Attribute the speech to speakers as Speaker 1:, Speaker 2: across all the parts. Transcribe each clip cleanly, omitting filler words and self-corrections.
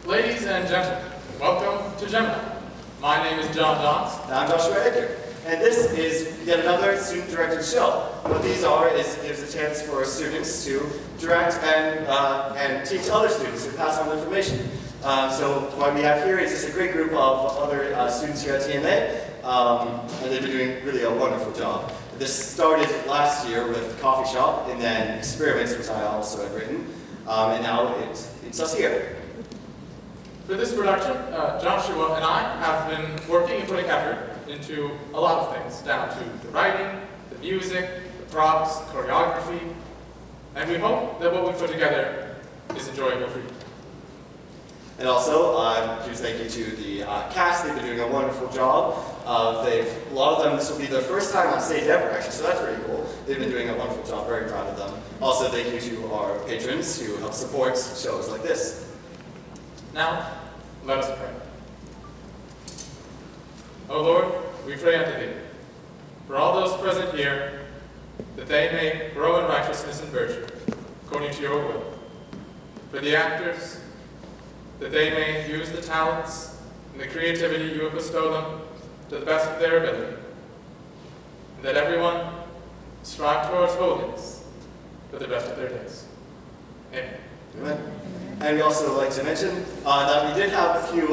Speaker 1: Ladies and gentlemen, welcome to Gemini. My name is Dauns.
Speaker 2: And I'm Joshua Edgar. And this is yet another student-directed show. What these are is gives a chance for students to direct and teach other students to pass on information. So what we have here is just a great group of other students here at TMA, and they've been doing really a wonderful job. This started last year with Coffee Shop, and then Experiments, which I also had written, and now it's us here.
Speaker 1: For this production, Joshua and I have been working and putting effort into a lot of things, down to the writing, the music, the props, choreography, and we hope that what we put together is enjoyable for you.
Speaker 2: And also, huge thank you to the cast. They've been doing a wonderful job. A lot of them, this will be their first time on stage ever, actually, so that's pretty cool. They've been doing a wonderful job, very proud of them. Also, thank you to our patrons who help support shows like this.
Speaker 1: Now, let us pray. O Lord, we pray unto thee, for all those present here, that they may grow in righteousness and virtue, according to your will. For the actors, that they may use the talents and the creativity you have bestowed them to the best of their ability. And that everyone strive towards holiness for the rest of their days. Amen.
Speaker 2: Amen. And we also like to mention that we did have a few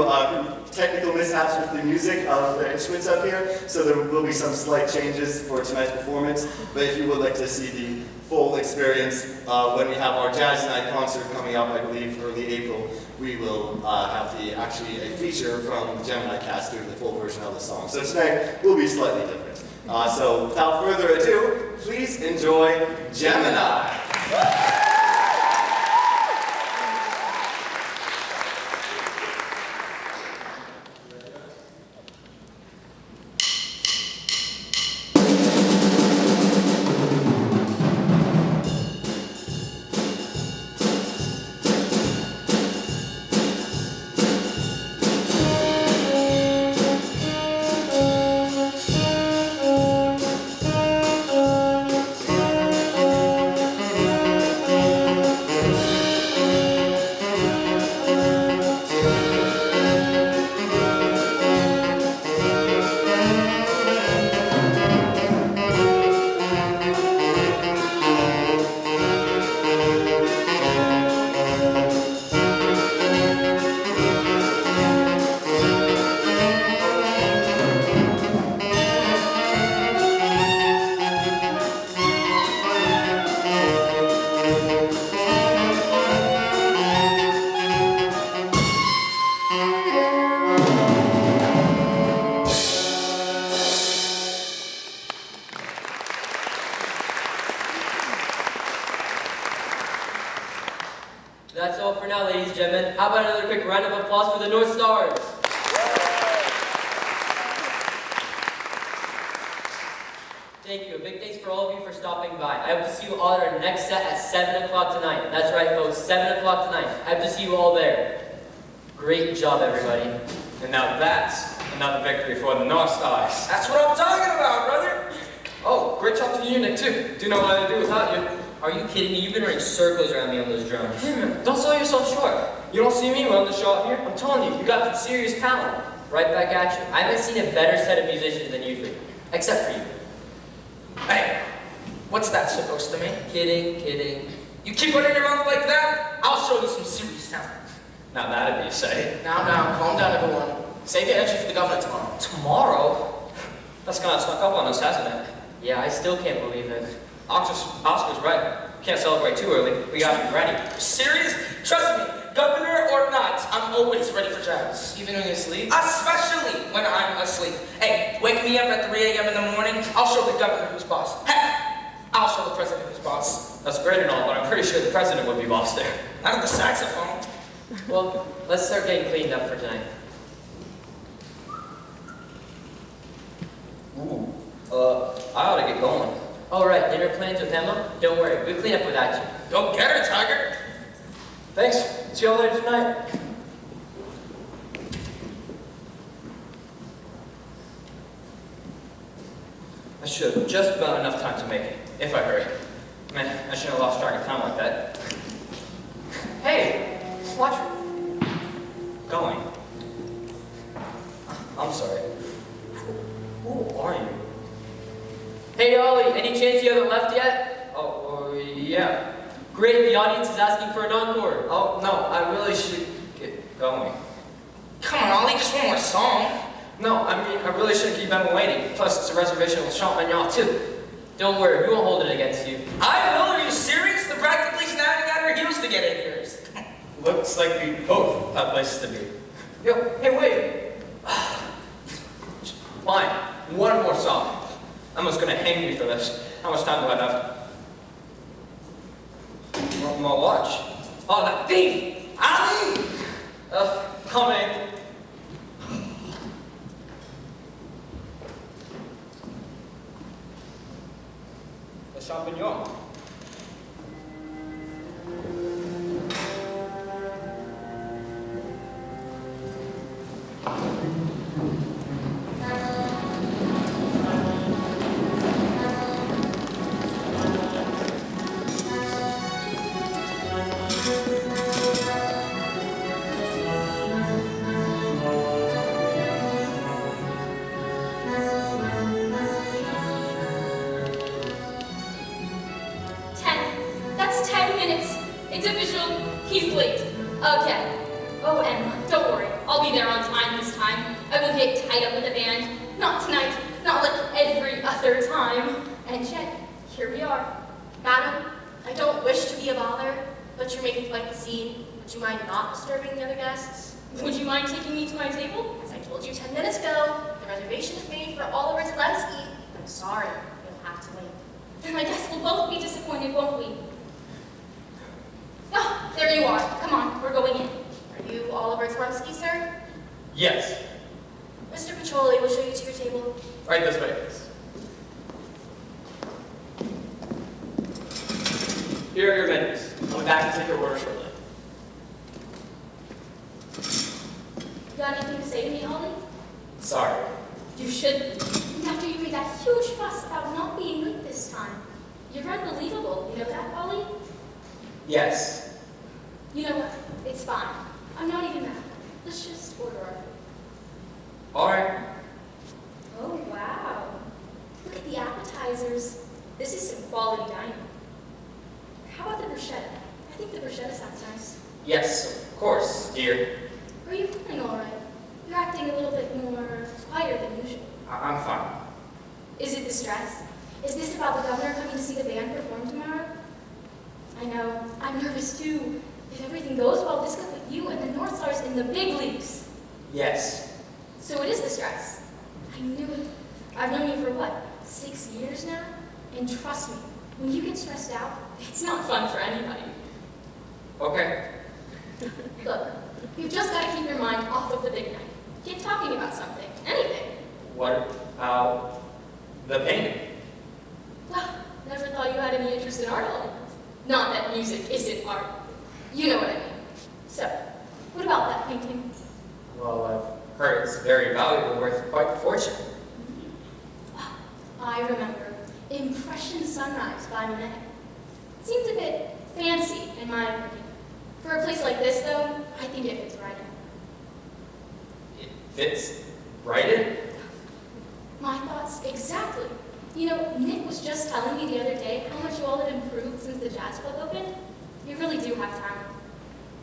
Speaker 2: technical mishaps with the music of the instruments up here, so there will be some slight changes for tonight's performance. But if you would like to see the full experience when we have our Jazz Night concert coming up, I believe early April, we will have actually a feature from the Gemini cast doing the full version of the song. So tonight will be slightly different. So without further ado, please enjoy Gemini.
Speaker 3: That's all for now, ladies and gentlemen. How about another quick round of applause for the North Stars? Thank you. A big thanks for all of you for stopping by. I hope to see you all at our next set at 7 o'clock tonight. That's right, folks, 7 o'clock tonight. I hope to see you all there. Great job, everybody.
Speaker 4: And now that's another victory for the North Stars.
Speaker 5: That's what I'm talking about, brother.
Speaker 4: Oh, great job to the unit, too. Do know what I'd do without you.
Speaker 3: Are you kidding me? You've been running circles around me on those drums.
Speaker 4: Hey, man, don't sell yourself short. You don't see me run the show out here? I'm telling you, you got some serious talent.
Speaker 3: Right back at you. I haven't seen a better set of musicians than you three. Except for you.
Speaker 5: Hey, what's that supposed to mean?
Speaker 3: Kidding, kidding.
Speaker 5: You keep running your mouth like that, I'll show you some serious talent.
Speaker 4: Now that'd be a say.
Speaker 5: Now, calm down, everyone. Save your energy for the governor tomorrow.
Speaker 4: Tomorrow? That's kind of snuck up on us, hasn't it?
Speaker 3: Yeah, I still can't believe it.
Speaker 4: Oscar's right. Can't celebrate too early. We gotta be ready.
Speaker 5: Serious? Trust me, governor or not, I'm always ready for jazz.
Speaker 3: Even when you sleep?
Speaker 5: Especially when I'm asleep. Hey, wake me up at 3 a.m. in the morning, I'll show the governor who's boss. Heck, I'll show the president who's boss.
Speaker 4: That's great and all, but I'm pretty sure the president would be boss there.
Speaker 5: Not at the saxophone.
Speaker 3: Well, let's start getting cleaned up for tonight.
Speaker 4: Ooh. I ought to get going.
Speaker 3: All right, dinner plans with Emma? Don't worry, we'll clean up without you.
Speaker 5: Go get her, Tiger.
Speaker 4: Thanks. See y'all later tonight. I should have just about enough time to make it, if I hurry. Man, I shouldn't have lost track of time like that. Hey, watch. going. I'm sorry. Who are you?
Speaker 3: Hey, Ollie, any chance you haven't left yet?
Speaker 4: Oh, yeah.
Speaker 3: Great, the audience is asking for an encore.
Speaker 4: Oh, no, I really should get going.
Speaker 5: Come on, Ollie, just one more song.
Speaker 4: No, I mean, I really shouldn't keep Emma waiting. Plus, it's a reservation with Champagnon, too.
Speaker 3: Don't worry, we won't hold it against you.
Speaker 5: I will, are you serious? They're practically snapping at her heels to get in here.
Speaker 4: Looks like we both have places to be. Yo, hey, wait. Fine, one more song. Emma's gonna hang me for this. How much time do I have? My watch. Oh, that thief!
Speaker 5: Ollie!
Speaker 4: Coming. The champignon.
Speaker 6: That's 10 minutes. It's official. He's late. Okay. Oh, Emma, don't worry. I'll be there on time this time. I won't get tied up with a band. Not tonight. Not like every other time. And yet, here we are.
Speaker 7: Madam, I don't wish to be a bother, but you're making quite the scene. Would you mind not disturbing the other guests?
Speaker 6: Would you mind taking me to my table?
Speaker 7: As I told you 10 minutes ago, the reservation is made for Oliver Zelensky. I'm sorry, you'll have to wait.
Speaker 6: Then I guess we'll both be disappointed, won't we? Oh, there you are. Come on, we're going in.
Speaker 7: Are you Oliver Zelensky, sir?
Speaker 4: Yes.
Speaker 7: Mr. Pacioli will show you to your table.
Speaker 4: Right this way, please. Here are your menus. I'll be back to take your order shortly.
Speaker 6: You got anything to say to me, Ollie?
Speaker 4: Sorry.
Speaker 6: You should be. After you made that huge fuss about not being late this time. You're unbelievable. You know that, Ollie?
Speaker 4: Yes.
Speaker 6: You know what? It's fine. I'm not even mad. Let's just order our food.
Speaker 4: All right.
Speaker 6: Oh, wow. Look at the appetizers. This is some quality dining. How about the bruschetta? I think the bruschetta sounds nice.
Speaker 4: Yes, of course, dear.
Speaker 6: Are you feeling all right? You're acting a little bit more quieter than usual.
Speaker 4: I'm fine.
Speaker 6: Is it the stress? Is this about the governor coming to see the band perform tomorrow? I know. I'm nervous too. If everything goes well, this could put you and the North Stars in the big leagues.
Speaker 4: Yes.
Speaker 6: So it is the stress. I knew it. I've known you for what, 6 years now? And trust me, when you get stressed out, it's not fun for anybody.
Speaker 4: Okay.
Speaker 6: Look, you've just got to keep your mind off of the big night. Get talking about something, anything.
Speaker 4: What about the painting?
Speaker 6: Well, never thought you had any interest in art all. Not that music isn't art. You know what I mean. So, what about that painting?
Speaker 4: Well, I've heard it's very valuable, worth quite a fortune.
Speaker 6: I remember Impression Sunrise by Monet. It seems a bit fancy, in my opinion. For a place like this, though, I think it fits right in.
Speaker 4: It fits right in?
Speaker 6: My thoughts exactly. You know, Nick was just telling me the other day how much you all have improved since the jazz club opened. You really do have talent.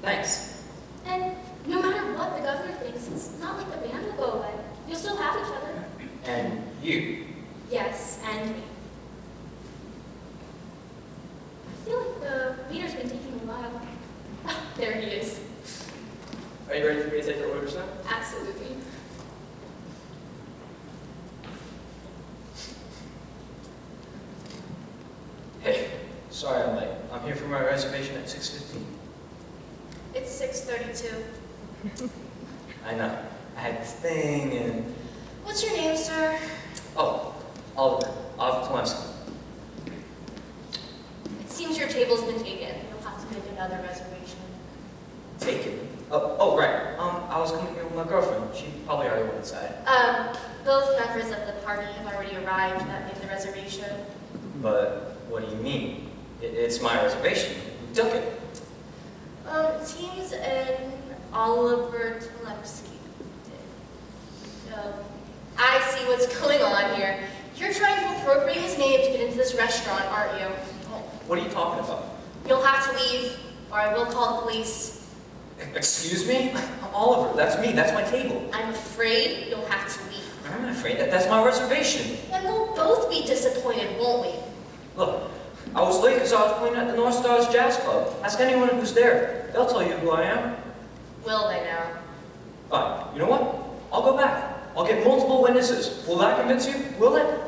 Speaker 4: Thanks.
Speaker 6: And no matter what the governor thinks, it's not like the band will go away. You'll still have each other.
Speaker 4: And you?
Speaker 6: Yes, and me. I feel like the meter's been taking a while. Ah, there he is.
Speaker 4: Are you ready for me to take your orders now?
Speaker 6: Absolutely.
Speaker 4: Hey, sorry I'm late. I'm here for my reservation at 6:15.
Speaker 7: It's 6:32.
Speaker 4: I know. I had this thing and...
Speaker 7: What's your name, sir?
Speaker 4: Oh, Oliver Tlemski.
Speaker 7: It seems your table's been taken. You'll have to make another reservation.
Speaker 4: Taken. Oh, right. I was coming here with my girlfriend. She probably already went inside.
Speaker 7: Both members of the party have already arrived that made the reservation.
Speaker 4: But what do you mean? It's my reservation. You took it.
Speaker 7: It seems an Oliver Tlemski. I see what's going on here. You're trying to appropriate his name to get into this restaurant, aren't you?
Speaker 4: What are you talking about?
Speaker 7: You'll have to leave, or I will call the police.
Speaker 4: Excuse me? Oliver, that's me. That's my table.
Speaker 7: I'm afraid you'll have to leave.
Speaker 4: I'm not afraid. That's my reservation.
Speaker 7: Then we'll both be disappointed, won't we?
Speaker 4: Look, I was late because I was playing at the North Stars Jazz Club. Ask anyone who's there. They'll tell you who I am.
Speaker 7: Will they now?
Speaker 4: Fine. You know what? I'll go back. I'll get multiple witnesses. Will that convince you? Will it?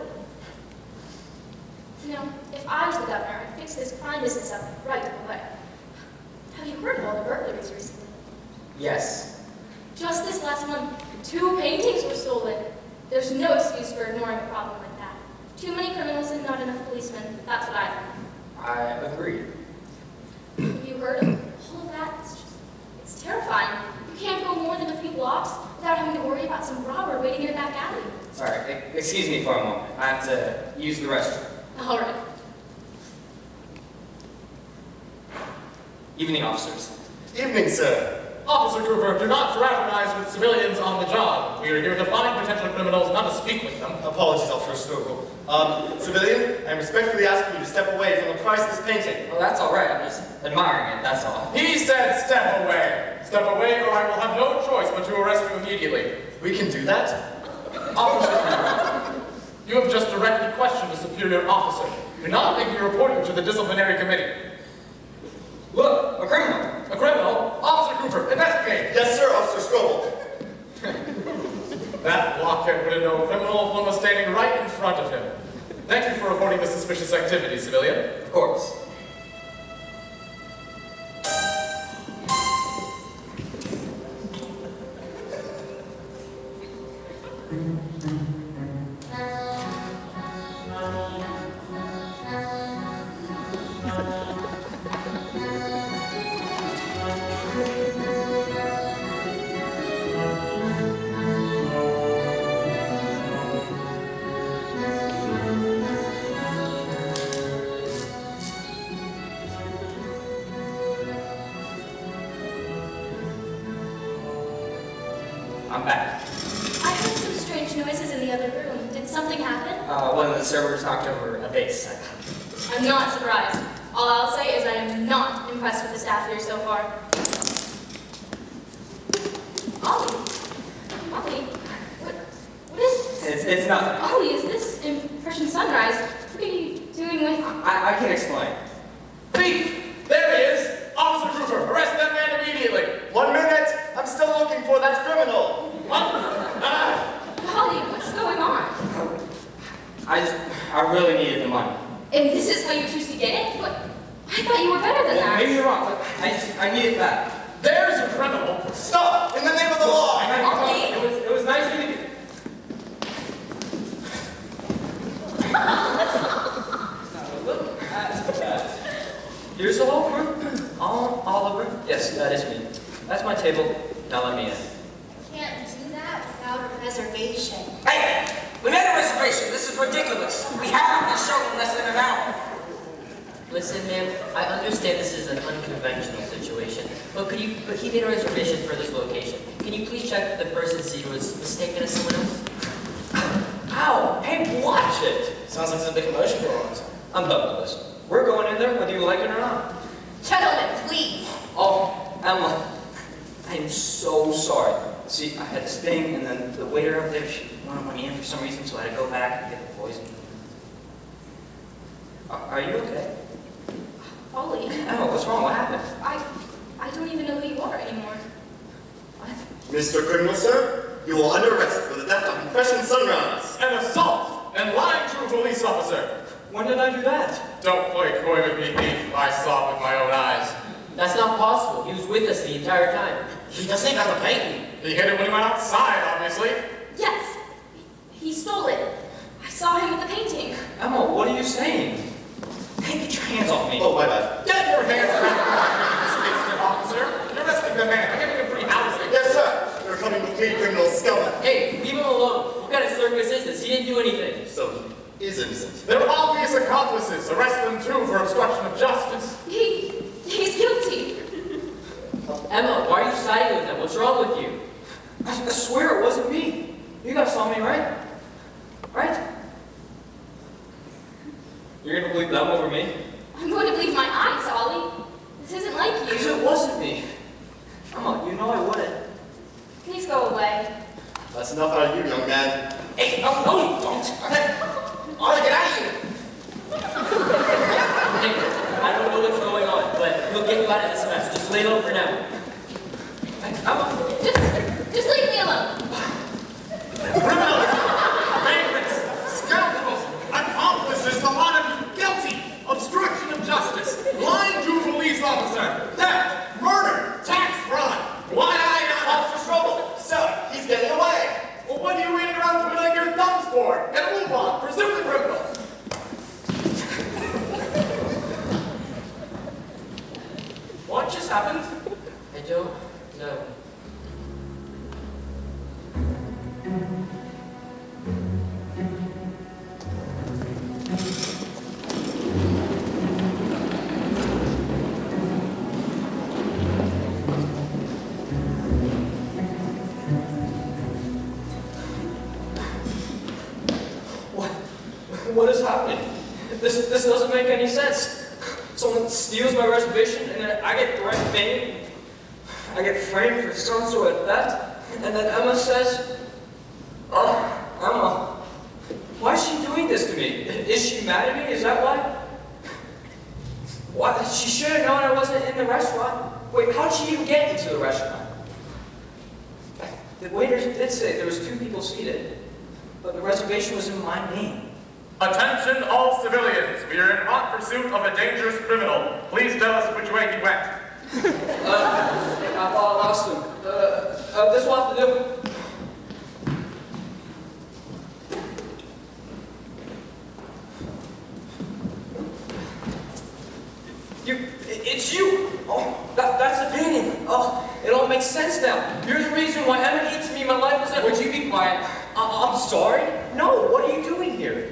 Speaker 6: You know, if I was the governor, I'd fix this crime business up right away. Have you heard of all the burglaries recently?
Speaker 4: Yes.
Speaker 6: Just this last month, 2 paintings were stolen. There's no excuse for ignoring a problem like that. Too many criminals and not enough policemen. That's what I think.
Speaker 4: I agree.
Speaker 6: Have you heard of all of that? It's terrifying. You can't go more than a few blocks without having to worry about some robber waiting in a back alley.
Speaker 4: Sorry, excuse me for a moment. I have to use the restroom.
Speaker 6: All right.
Speaker 4: Evening, officers.
Speaker 2: Evening, sir.
Speaker 1: Officer Cooper, do not fraternize with civilians on the job. We are here to find potential criminals, not to speak with them.
Speaker 2: Apologies, Officer Stokel. Civilian, I'm respectfully asking you to step away from the priceless painting.
Speaker 4: Well, that's all right. I'm just admiring it, that's all.
Speaker 1: He said step away. Step away or I will have no choice but to arrest you immediately.
Speaker 2: We can do that?
Speaker 1: Officer Cooper, you have just directly questioned a superior officer. Do not make me report you to the disciplinary committee.
Speaker 4: Look, a criminal.
Speaker 1: A criminal? Officer Cooper, investigate!
Speaker 2: Yes, sir, Officer Strobel.
Speaker 1: That blockhead would have known a criminal if one was standing right in front of him. Thank you for reporting the suspicious activity, civilian.
Speaker 4: Of course. I'm back.
Speaker 6: I heard some strange noises in the other room. Did something happen?
Speaker 4: One of the servers knocked over a vase.
Speaker 6: I'm not surprised. All I'll say is I am not impressed with the staff here so far. Ollie? Ollie? What is this?
Speaker 4: It's nothing.
Speaker 6: Ollie, is this Impression Sunrise? What are you doing with...
Speaker 4: I can explain.
Speaker 1: Thief! There he is! Officer Cooper, arrest that man immediately!
Speaker 2: 1 minute! I'm still looking for that criminal!
Speaker 1: What?
Speaker 6: Ollie, what's going on?
Speaker 4: I really needed the money.
Speaker 6: And this is how you choose to get it? What? I thought you were better than that.
Speaker 4: Maybe you're wrong, but I need it back.
Speaker 1: There's your criminal!
Speaker 2: Stop! In the name of the law!
Speaker 6: Ollie!
Speaker 4: It was nice meeting you. Look at that. Here's the whole group. Oliver. Yes, that is me. That's my table. Now let me in.
Speaker 7: Can't do that without a reservation.
Speaker 5: Hey, we made a reservation. This is ridiculous. We have this show in less than an hour.
Speaker 3: Listen, ma'am, I understand this is an unconventional situation, but he made a reservation for this location. Can you please check if the person seated was mistaken as someone else?
Speaker 4: Ow! Hey, watch it!
Speaker 5: Sounds like some big commotion going on.
Speaker 4: I'm done with this. We're going in there whether you like it or not.
Speaker 7: Gentlemen, please.
Speaker 4: Oh, Emma, I'm so sorry. See, I had this thing, and then the waiter up there, she wanted money in for some reason, so I had to go back and get the poison. Are you okay?
Speaker 6: Ollie,
Speaker 4: Emma, what's wrong? What happened?
Speaker 6: I don't even know who you are anymore.
Speaker 4: What?
Speaker 2: Mr. Criminal, sir, you are under arrest for the theft of Impression Sunrise.
Speaker 1: An assault and lying to a police officer!
Speaker 4: When did I do that?
Speaker 1: Don't play coy with me, thief. I saw it with my own eyes.
Speaker 3: That's not possible. He was with us the entire time.
Speaker 5: He doesn't even have the painting.
Speaker 1: He hit it when he went outside, obviously.
Speaker 6: Yes, he stole it. I saw him with the painting.
Speaker 4: Emma, what are you saying? Hey, get your hands off me.
Speaker 2: Oh, my bad.
Speaker 1: Get your hands back, officer! You're arresting the man. I'm giving him free housing.
Speaker 2: Yes, sir. You're coming with me, criminal scum.
Speaker 3: Hey, leave him alone. What kind of circus is this? He didn't do anything.
Speaker 2: So he is innocent.
Speaker 1: They're obvious accomplices. Arrest them too for obstruction of justice.
Speaker 6: He's guilty.
Speaker 3: Emma, why are you siding with them? What's wrong with you?
Speaker 4: I swear it wasn't me. You guys saw me, right? Right?
Speaker 3: You're gonna believe them over me?
Speaker 6: I'm going to believe my eyes, Ollie. This isn't like
Speaker 4: Because
Speaker 6: you.
Speaker 4: it wasn't me. Emma, you know I wouldn't.
Speaker 6: Please go away.
Speaker 2: That's enough out of you, young man.
Speaker 5: Hey, no, you don't. Ollie, get out of here.
Speaker 3: Hey, I don't know what's going on, but we'll get you out of this mess. Just lay low for now.
Speaker 4: Hey, Emma.
Speaker 6: Just leave me alone.
Speaker 1: Criminals, vagrants, scoundrels, accomplices, the lot of you guilty, obstruction of justice, lying to a police officer, theft, murder, tax fraud. Why
Speaker 2: Officer Strobel, sir, he's getting away.
Speaker 1: Well, what are you waiting around twiddling your thumbs for? Get a move on, pursue the criminal. What just happened?
Speaker 3: I don't know.
Speaker 4: What is happening? This doesn't make any sense. Someone steals my reservation, and then I get threatened. I get framed for some sort of theft, and then Emma says, "Oh, Emma, why is she doing this to me? Is she mad at me? Is that why? Why? She should have known I wasn't in the restaurant. Wait, how did she even get into the restaurant? The waiters did say there was 2 people seated, but the reservation was in my name."
Speaker 1: Attention all civilians. We are in hot pursuit of a dangerous criminal. Please tell us which way he went.
Speaker 4: I lost him. This will have to do. It's you! Oh, that's the painting. Oh, it all makes sense now. You're the reason why Emma hates me. My life is.
Speaker 3: Would you be quiet?
Speaker 4: I'm sorry? No, what are you doing here?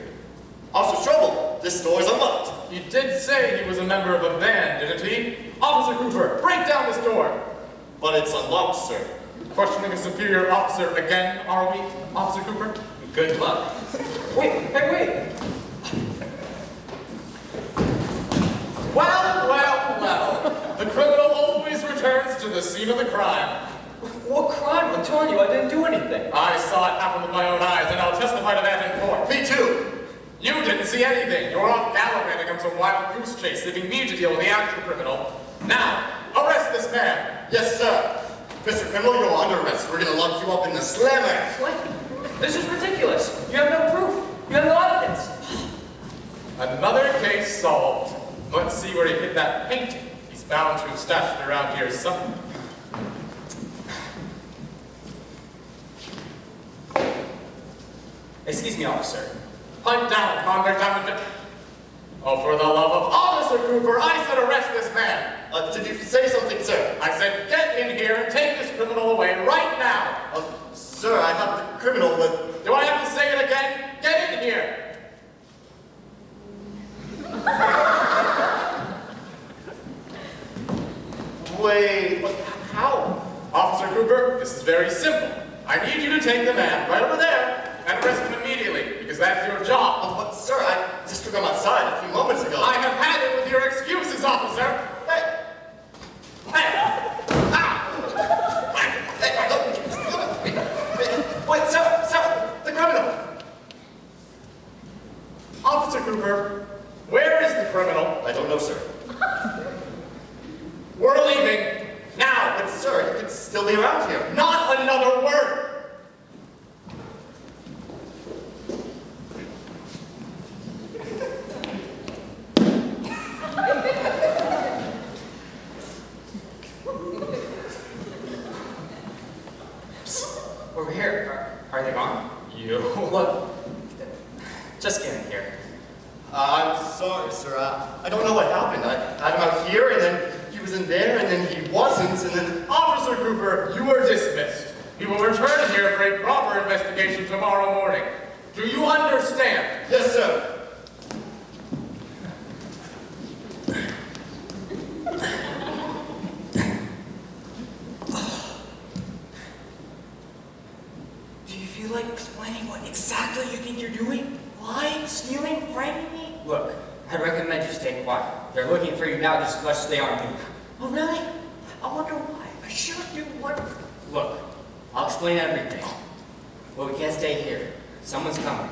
Speaker 2: Officer Strobel, this door is unlocked.
Speaker 1: He did say he was a member of a band, didn't he? Officer Cooper, break down this door.
Speaker 2: But it's unlocked, sir.
Speaker 1: Questioning a superior officer again, are we, Officer Cooper? Good luck.
Speaker 4: Wait.
Speaker 1: Well. The criminal always returns to the scene of the crime.
Speaker 4: What crime? I'm telling you, I didn't do anything.
Speaker 1: I saw it happen with my own eyes, and I'll testify to that in court.
Speaker 2: Me too.
Speaker 1: You didn't see anything. You're off gallivanting on some wild goose chase, leaving me to deal with the actual criminal. Now, arrest this man.
Speaker 2: Yes, sir. Mr. Criminal, you're under arrest. We're gonna lock you up in the slammer.
Speaker 4: What? This is ridiculous. You have no proof. You have no evidence.
Speaker 1: Another case solved. Let's see where he hid that painting. He's bound to have stashed it around here somewhere.
Speaker 4: Excuse me, officer.
Speaker 1: Hunt down, convict. Oh, for the love of Officer Cooper, I said arrest this man.
Speaker 2: Did you say something, sir?
Speaker 1: I said get in here and take this criminal away right now.
Speaker 2: Sir, I have the criminal with...
Speaker 1: Do I have to say it again? Get in here.
Speaker 2: Wait, how?
Speaker 1: Officer Cooper, this is very simple. I need you to take the man right over there and arrest him immediately, because that's your job.
Speaker 2: But sir, I just took him outside a few moments ago.
Speaker 1: I have had it with your excuses, officer.
Speaker 2: Hey! Wait, sir, the criminal!
Speaker 1: Officer Cooper, where is the criminal?
Speaker 2: I don't know, sir.
Speaker 1: We're leaving now.
Speaker 2: But sir, he could still be around here.
Speaker 1: Not another word.
Speaker 4: Over here. Are they gone? You. Look. Just get in here.
Speaker 2: I'm sorry, sir. I don't know what happened. I had him out here, and then he was in there, and then he wasn't, and then...
Speaker 1: Officer Cooper, you are dismissed. You will return here for a proper investigation tomorrow morning. Do you understand?
Speaker 2: Yes, sir.
Speaker 4: stealing, framing me?
Speaker 8: Look, I recommend you stay quiet. They're looking for you now just as much as they are me.
Speaker 4: Oh, really? I wonder why. I sure do wonder.
Speaker 8: Look, I'll explain everything. But we can't stay here. Someone's coming.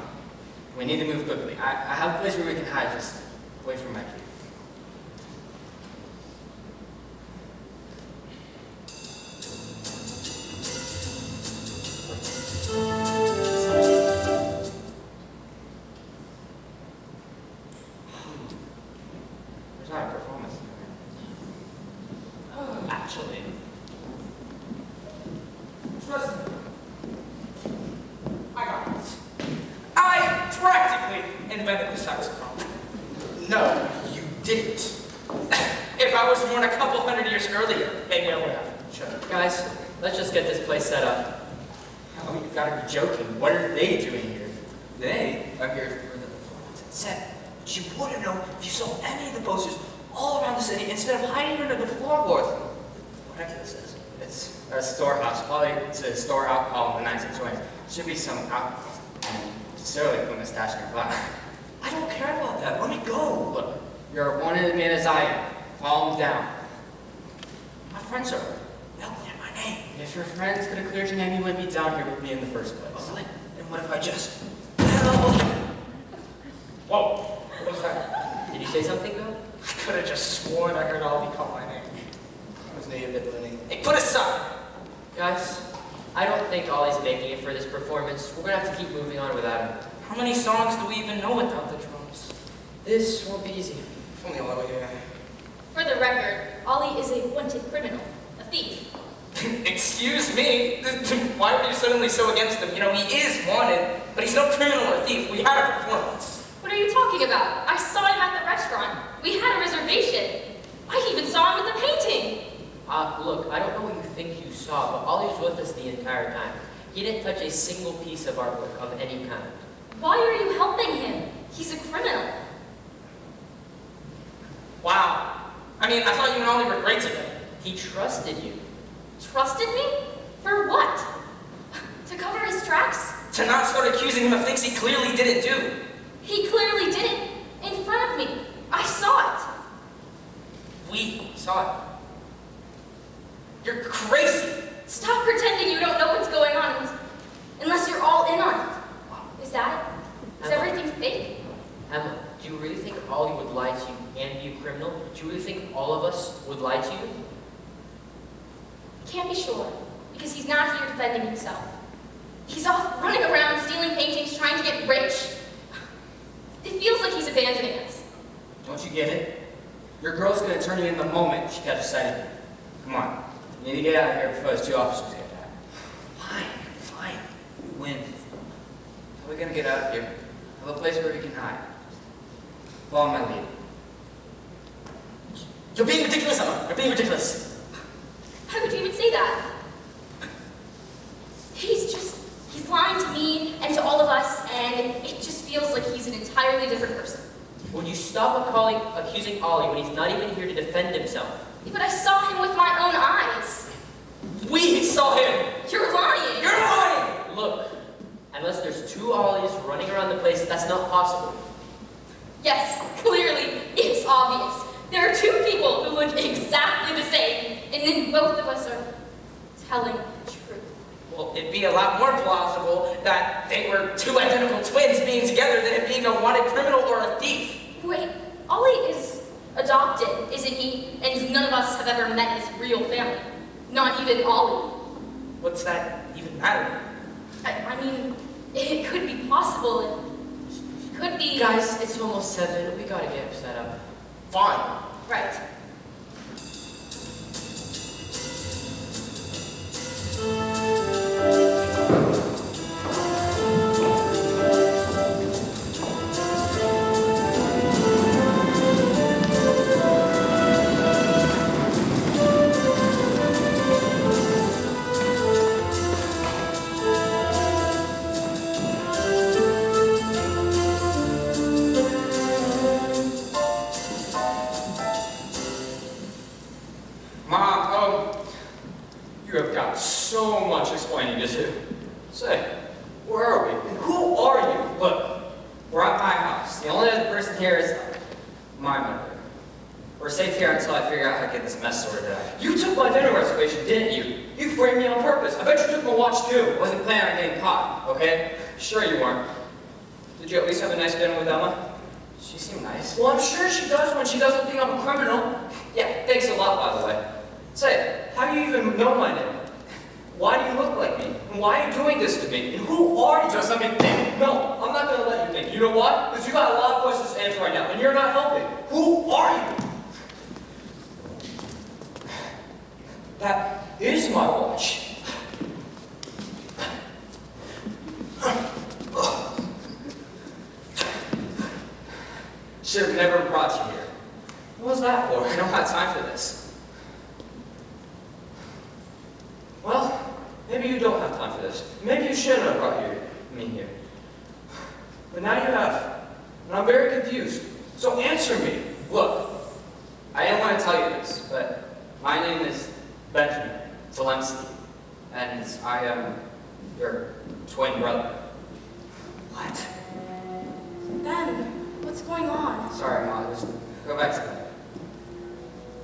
Speaker 8: We need to move quickly. I have a place where we can hide, just away from my key. There's not a performance.
Speaker 4: Actually. Trust me. I got this. I practically invented the saxophone.
Speaker 5: No, you didn't. If I was born a couple hundred years earlier, maybe I would have. Sure.
Speaker 3: Guys, let's just get this place set up.
Speaker 8: Oh, you gotta be joking. What are they doing here?
Speaker 4: They are here for the performance. Said, but you wouldn't know if you saw any of the posters all around the city instead of hiding under the floorboards. Whatever this is.
Speaker 8: It's a storehouse, probably to store alcohol in the 1920s. Should be some alcohol, and necessarily from the stash nearby.
Speaker 4: I don't care about that. Let me go.
Speaker 8: Look, you're a wanted man as I am. Calm down.
Speaker 4: My friends are. They'll clear my name.
Speaker 8: If your friends could have cleared your name, you wouldn't be down here with me in the first place.
Speaker 4: Oh, really? And what if I just... Hello?
Speaker 5: Whoa, what was that?
Speaker 3: Did you say something, though?
Speaker 5: I could have just sworn I heard Ollie call my name. I was native at Lenny. Hey, put aside!
Speaker 3: Guys, I don't think Ollie's making it for this performance. We're gonna have to keep moving on without him.
Speaker 5: How many songs do we even know without the drums?
Speaker 3: This won't be easy.
Speaker 5: If only Ollie were here.
Speaker 6: For the record, Ollie is a wanted criminal, a thief.
Speaker 5: Excuse me? Why are you suddenly so against him? You know, he is wanted, but he's no criminal or thief. We had a performance.
Speaker 6: What are you talking about? I saw him at the restaurant. We had a reservation. I even saw him with the painting.
Speaker 3: Look, I don't know what you think you saw, but Ollie was with us the entire time. He didn't touch a single piece of artwork of any kind.
Speaker 6: Why are you helping him? He's a criminal.
Speaker 5: Wow. I mean, I thought you and Ollie were great together.
Speaker 3: He trusted you.
Speaker 6: Trusted me? For what? To cover his tracks?
Speaker 5: To not start accusing him of things he clearly didn't do.
Speaker 6: He clearly did it. In front of me. I saw it.
Speaker 5: We saw it. You're crazy.
Speaker 6: Stop pretending you don't know what's going on unless you're all in on it. Is that it? Is everything fake?
Speaker 3: Emma, do you really think Ollie would lie to you and be a criminal? Do you really think all of us would lie to you?
Speaker 6: Can't be sure, because he's not here defending himself. He's off running around stealing paintings, trying to get rich. It feels like he's abandoning us.
Speaker 8: Don't you get it? Your girl's gonna turn you in the moment she catches sight of you. Come on. You need to get out of here before those two officers get back.
Speaker 4: Fine. You win.
Speaker 8: How are we gonna get out of here? I have a place where we can hide. Follow my lead.
Speaker 5: You're being ridiculous, Emma. You're being ridiculous.
Speaker 6: Why would you even say that? He's lying to me and to all of us, and it just feels like he's an entirely different person.
Speaker 3: Would you stop accusing Ollie when he's not even here to defend himself?
Speaker 6: Yeah, but I saw him with my own eyes.
Speaker 5: We saw him.
Speaker 6: You're lying.
Speaker 5: You're lying.
Speaker 3: Look, unless there's two Ollies running around the place, that's not possible.
Speaker 6: Yes, clearly, it's obvious. There are two people who look exactly the same, and then both of us are telling the truth.
Speaker 5: Well, it'd be a lot more plausible that they were two identical twins being together than it being a wanted criminal or a thief.
Speaker 6: Wait, Ollie is adopted, isn't he? And none of us have ever met his real family. Not even Ollie.
Speaker 5: What's that even matter?
Speaker 6: I mean, it could be possible, and he could be...
Speaker 3: Guys, it's almost 7. We gotta get set up.
Speaker 5: Fine.
Speaker 6: Right.
Speaker 8: You have got so much explaining to do. Say, where are we? And who are you? Look, we're at my house. here until I figure out how to get this mess sorted out.
Speaker 4: You took my dinner reservation, didn't you? You framed me on purpose. I bet you took my watch too.
Speaker 8: Wasn't planning on getting caught, okay?
Speaker 4: Sure you weren't. Did you at least have a nice dinner with Emma?
Speaker 8: She seemed nice.
Speaker 4: Well, I'm sure she does when she doesn't think I'm a criminal. Yeah, thanks a lot, by the way. Say, how do you even know my name? Why do you look like me? And why are you doing this to me? And who are you?
Speaker 8: Just let me think.
Speaker 4: No, I'm not going to let you think. You know why? Because you got a lot of questions to answer right now, and you're not helping. Who are you? That is my watch. Should have never brought you here. What was that for?
Speaker 8: I don't have time for this.
Speaker 4: Well, maybe you don't have time for this. Maybe you shouldn't have brought me here. But now you have. And I'm very confused. So answer me.
Speaker 8: Look, I didn't want to tell you this, but my name is Benjamin Zelensky, and I am your twin brother.
Speaker 4: What?
Speaker 7: Ben, what's going on?
Speaker 8: Sorry, Mom, just go back to bed.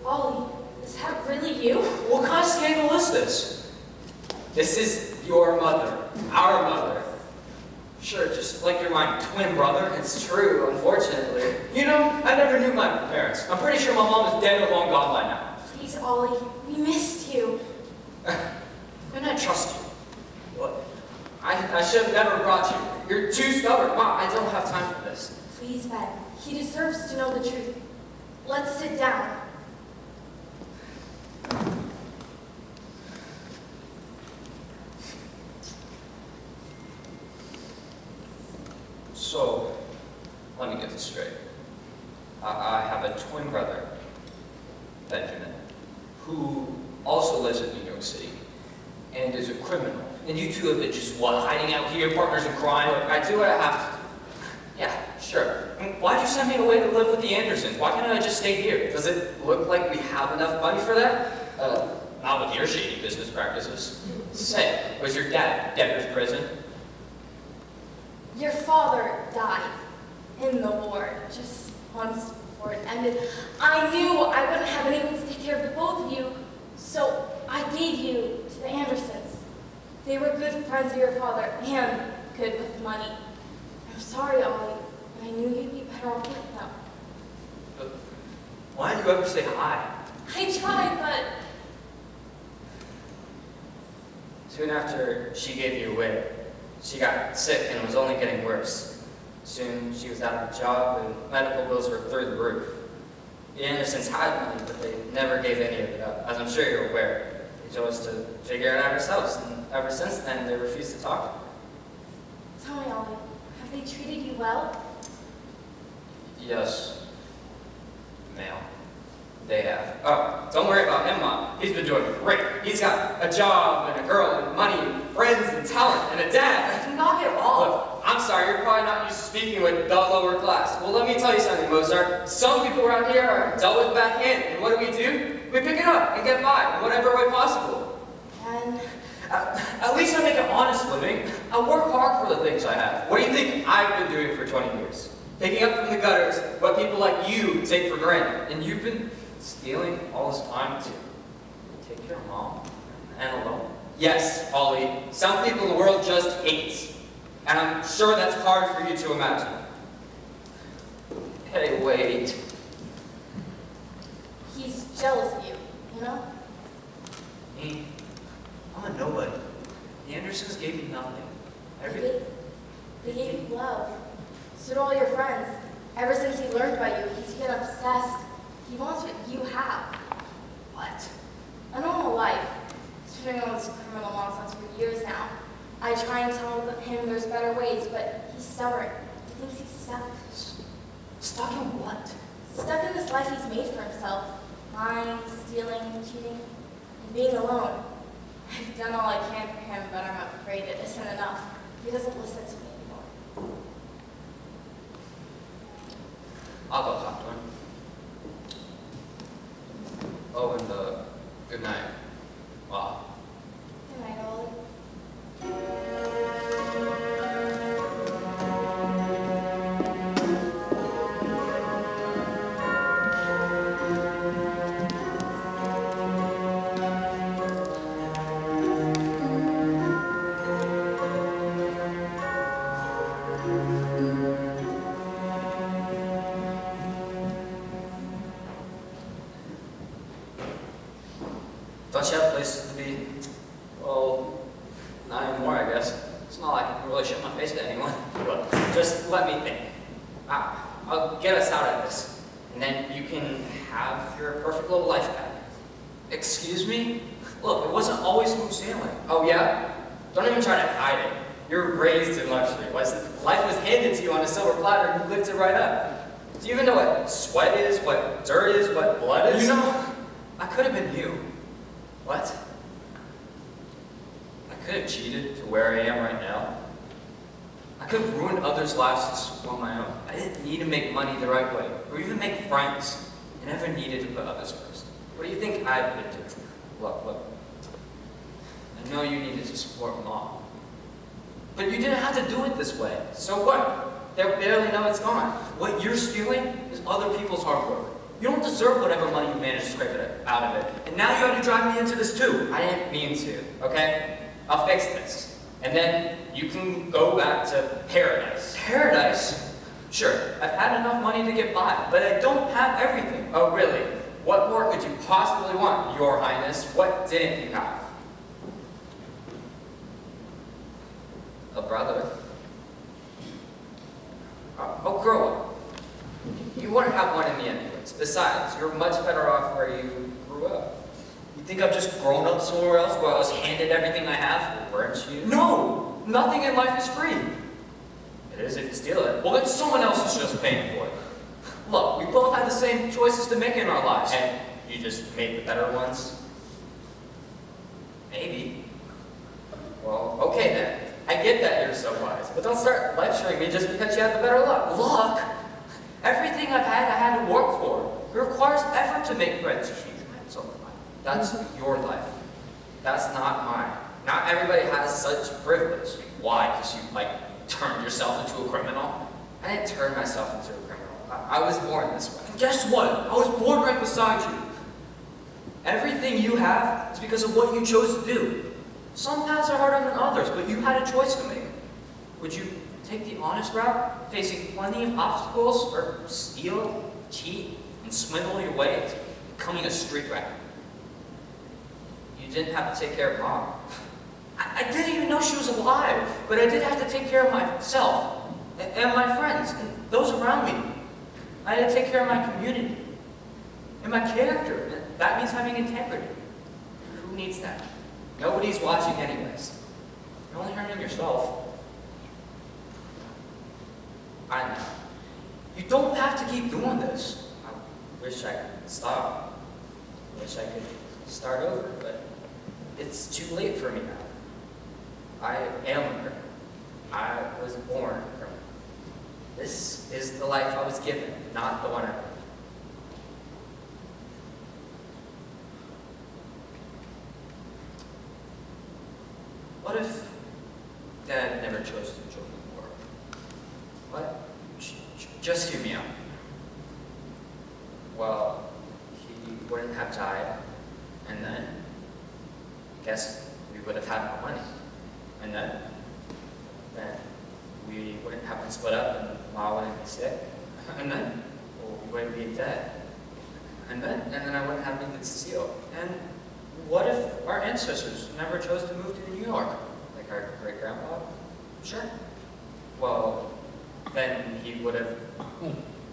Speaker 7: Ollie, is that really you?
Speaker 4: What kind of scandal is this?
Speaker 8: This is your mother, our mother.
Speaker 4: Sure, just like you're my twin brother.
Speaker 8: It's true, unfortunately.
Speaker 4: You know, I never knew my parents. I'm pretty sure my mom is dead or long gone by now.
Speaker 7: Please, Ollie, we missed you.
Speaker 4: And I trust you.
Speaker 8: What? I should have never brought you. You're too stubborn. Mom, I don't have time for this.
Speaker 7: Please, Ben, he deserves to know the truth. Let's sit down.
Speaker 4: So, let me get this straight. I have a twin brother, Benjamin, who also lives in New York City and is a criminal. And you two have been just, what, hiding out here, partners in crime?
Speaker 8: Look, I do what I have to do.
Speaker 4: Yeah, sure. And why'd you send me away to live with the Andersons? Why can't I just stay here?
Speaker 8: Does it look like we have enough money for that?
Speaker 4: Not with your shady business practices. Say, was your dad debtor's prison?
Speaker 7: Your father died in the war just months before it ended. I knew I wouldn't have been able to take care of the both of you, so I gave you to the Andersons. They were good friends of your father and good with money. I'm sorry, Ollie, but I knew you'd be better off with them.
Speaker 4: But why didn't you ever say hi?
Speaker 7: I tried, but
Speaker 8: Soon after she gave you away, she got sick and was only getting worse. Soon she was out of a job and medical bills were through the roof. The Andersons had money, but they never gave any of it up. As I'm sure you're aware, they chose to figure it out ourselves, and ever since then they refused to talk.
Speaker 7: tell me, Ollie, have they treated you well?
Speaker 4: Yes, ma'am. They have.
Speaker 8: Oh, don't worry about him, Mom. He's been doing great. He's got a job and a girl and money and friends and talent and a dad.
Speaker 4: Knock it off.
Speaker 8: Look, I'm sorry, you're probably not used to speaking with the lower class. Well, let me tell you something, Mozart. Some people around here are dealt with backhand, and what do? We pick it up and get by in whatever way possible.
Speaker 7: And
Speaker 4: At least I make an honest living. I work hard for the things I have.
Speaker 8: What do you think I've been doing for 20 years? Picking up from the gutters what people like you take for granted.
Speaker 4: And you've been stealing all this time to take care of Mom and alone.
Speaker 8: Yes, Ollie, some people the world just hates. And I'm sure that's hard for you to imagine.
Speaker 4: Hey, wait.
Speaker 7: he's jealous of you, you know?
Speaker 4: Me? I'm a nobody. The Andersons gave me nothing.
Speaker 7: They gave you love. So do all your friends. Ever since he learned about you, he's been obsessed. He wants what you have.
Speaker 4: What?
Speaker 7: A normal life. He's been doing all this criminal nonsense for years now. I try and tell him there's better ways, but he's stubborn. He thinks he's stuck.
Speaker 4: Stuck in what?
Speaker 7: Stuck in this life he's made for himself. Lying, stealing, cheating, and being alone. I've done all I can for him, but I'm afraid it isn't enough. He doesn't listen to me anymore.
Speaker 4: I'll go talk to him. Oh, and good night. Wow.
Speaker 7: Good night, Ollie.
Speaker 8: I'll get us out of this. And then you can have your perfect little life back.
Speaker 4: Excuse me? Look, it wasn't always smooth sailing.
Speaker 8: Oh yeah? Don't even try to hide it. You're raised in luxury. Life was handed to you on a silver platter and you lived it right up. Do you even know what sweat is, what dirt is, what blood is?
Speaker 4: You know, I could have been you.
Speaker 8: What?
Speaker 4: I could have cheated to where I am right now. I could have ruined others' lives to support my own. I didn't need to make money the right way, or even make friends. I never needed to put others first.
Speaker 8: What do you think I would do?
Speaker 4: Look. I know you needed to support Mom. But you didn't have to do it this way.
Speaker 8: So what? They barely know it's gone.
Speaker 4: What you're stealing is other people's hard work. You don't deserve whatever money you managed to scrape out of it. And now you have to drive me into this too.
Speaker 8: I didn't mean to, okay? I'll fix this. And then you can go back to paradise.
Speaker 4: Paradise? Sure, I've had enough money to get by, but I don't have everything.
Speaker 8: Oh, really? What more could you possibly want, Your Highness? What didn't you have?
Speaker 4: A brother.
Speaker 8: Oh, grow up. You wouldn't have one in the anyways. Besides, you're much better off where you grew up.
Speaker 4: You think I've just grown up somewhere else where I was handed everything I have?
Speaker 8: Weren't you?
Speaker 4: No! Nothing in life is free.
Speaker 8: It is if you steal it.
Speaker 4: Well, then someone else is just paying for it. Look, we both had the same choices to make in our lives.
Speaker 8: And you just made the better ones?
Speaker 4: Maybe.
Speaker 8: Well, okay then. I get that you're so wise, but don't start lecturing me just because you had the better luck.
Speaker 4: Luck? Everything I've had, I had to work for. It requires effort to make friends.
Speaker 8: That's your life. That's not mine. Not everybody has such privilege.
Speaker 4: Why? Because you, turned yourself into a criminal?
Speaker 8: I didn't turn myself into a criminal. I was born this way.
Speaker 4: And guess what? I was born right beside you. Everything you have is because of what you chose to do. Some paths are harder than others, but you had a choice to make. Would you take the honest route, facing plenty of obstacles, or steal, cheat, and swindle your way to becoming a street rat?
Speaker 8: You didn't have to take care of Mom.
Speaker 4: I didn't even know she was alive, but I did have to take care of myself, and my friends, and those around me. I had to take care of my community, and my character, and that means having integrity.
Speaker 8: Who needs that? Nobody's watching anyways.
Speaker 4: You're only hurting yourself.
Speaker 8: I know.
Speaker 4: You don't have to keep doing this.
Speaker 8: I wish I could stop. I wish I could start over, but it's too late for me now. I am a criminal. I was born a criminal. This is the life I was given, not the one I lived.
Speaker 4: What if Dad never chose to join the war?
Speaker 8: What?
Speaker 4: Just hear me out.
Speaker 8: Well, he wouldn't have died, and then, guess we would have had more money. And then we wouldn't have been split up, and Ma wouldn't be sick. And then, well, we wouldn't be dead. And then I wouldn't have needed to steal.
Speaker 4: And what if our ancestors never chose to move to New York?
Speaker 8: Like our great-grandpa?
Speaker 4: Sure.
Speaker 8: Well, then he would have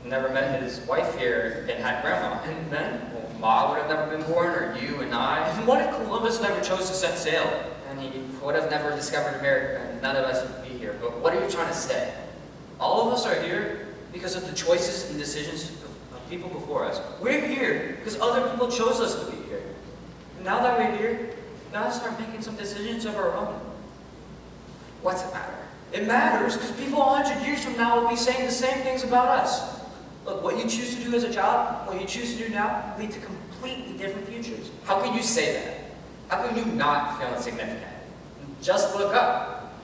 Speaker 8: never met his wife here and had grandma.
Speaker 4: And then?
Speaker 8: Well, Ma would have never been born, or you and I.
Speaker 4: And what if Columbus never chose to set sail?
Speaker 8: And he would have never discovered America, and none of us would be here. But what are you trying to say?
Speaker 4: All of us are here because of the choices and decisions of people before us. We're here because other people chose us to be here. And now that we're here, we gotta start making some decisions of our own.
Speaker 8: What's it matter?
Speaker 4: It matters because people 100 years from now will be saying the same things about us. Look, what you choose to do as a child, what you choose to do now, lead to completely different futures.
Speaker 8: How can you say that? How can you not feel insignificant? Just look up.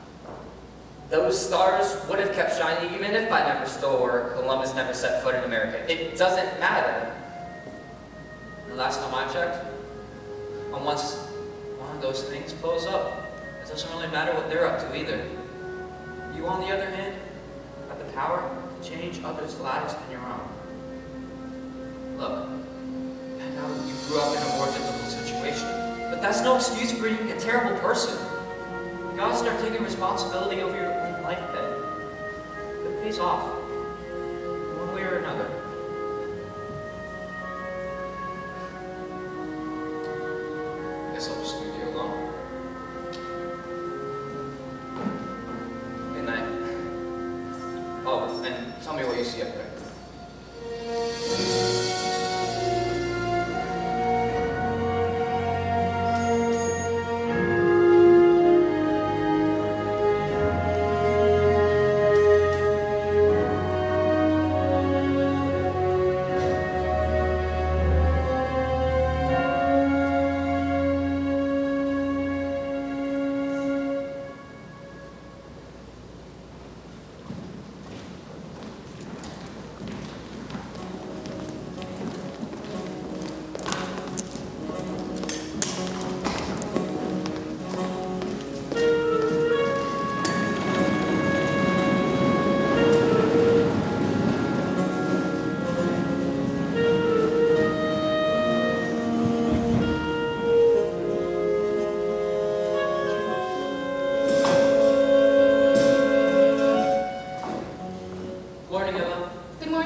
Speaker 8: Those stars would have kept shining even if I never stole or Columbus never set foot in America. It doesn't matter.
Speaker 4: The last time I checked, and once one of those things blows up, it doesn't really matter what they're up to either. You, on the other hand, have the power to change others' lives than your own. Look, I know you grew up in a more difficult situation, but that's no excuse for being a terrible person. You gotta start taking responsibility over your own life, Ben. It pays off. One way or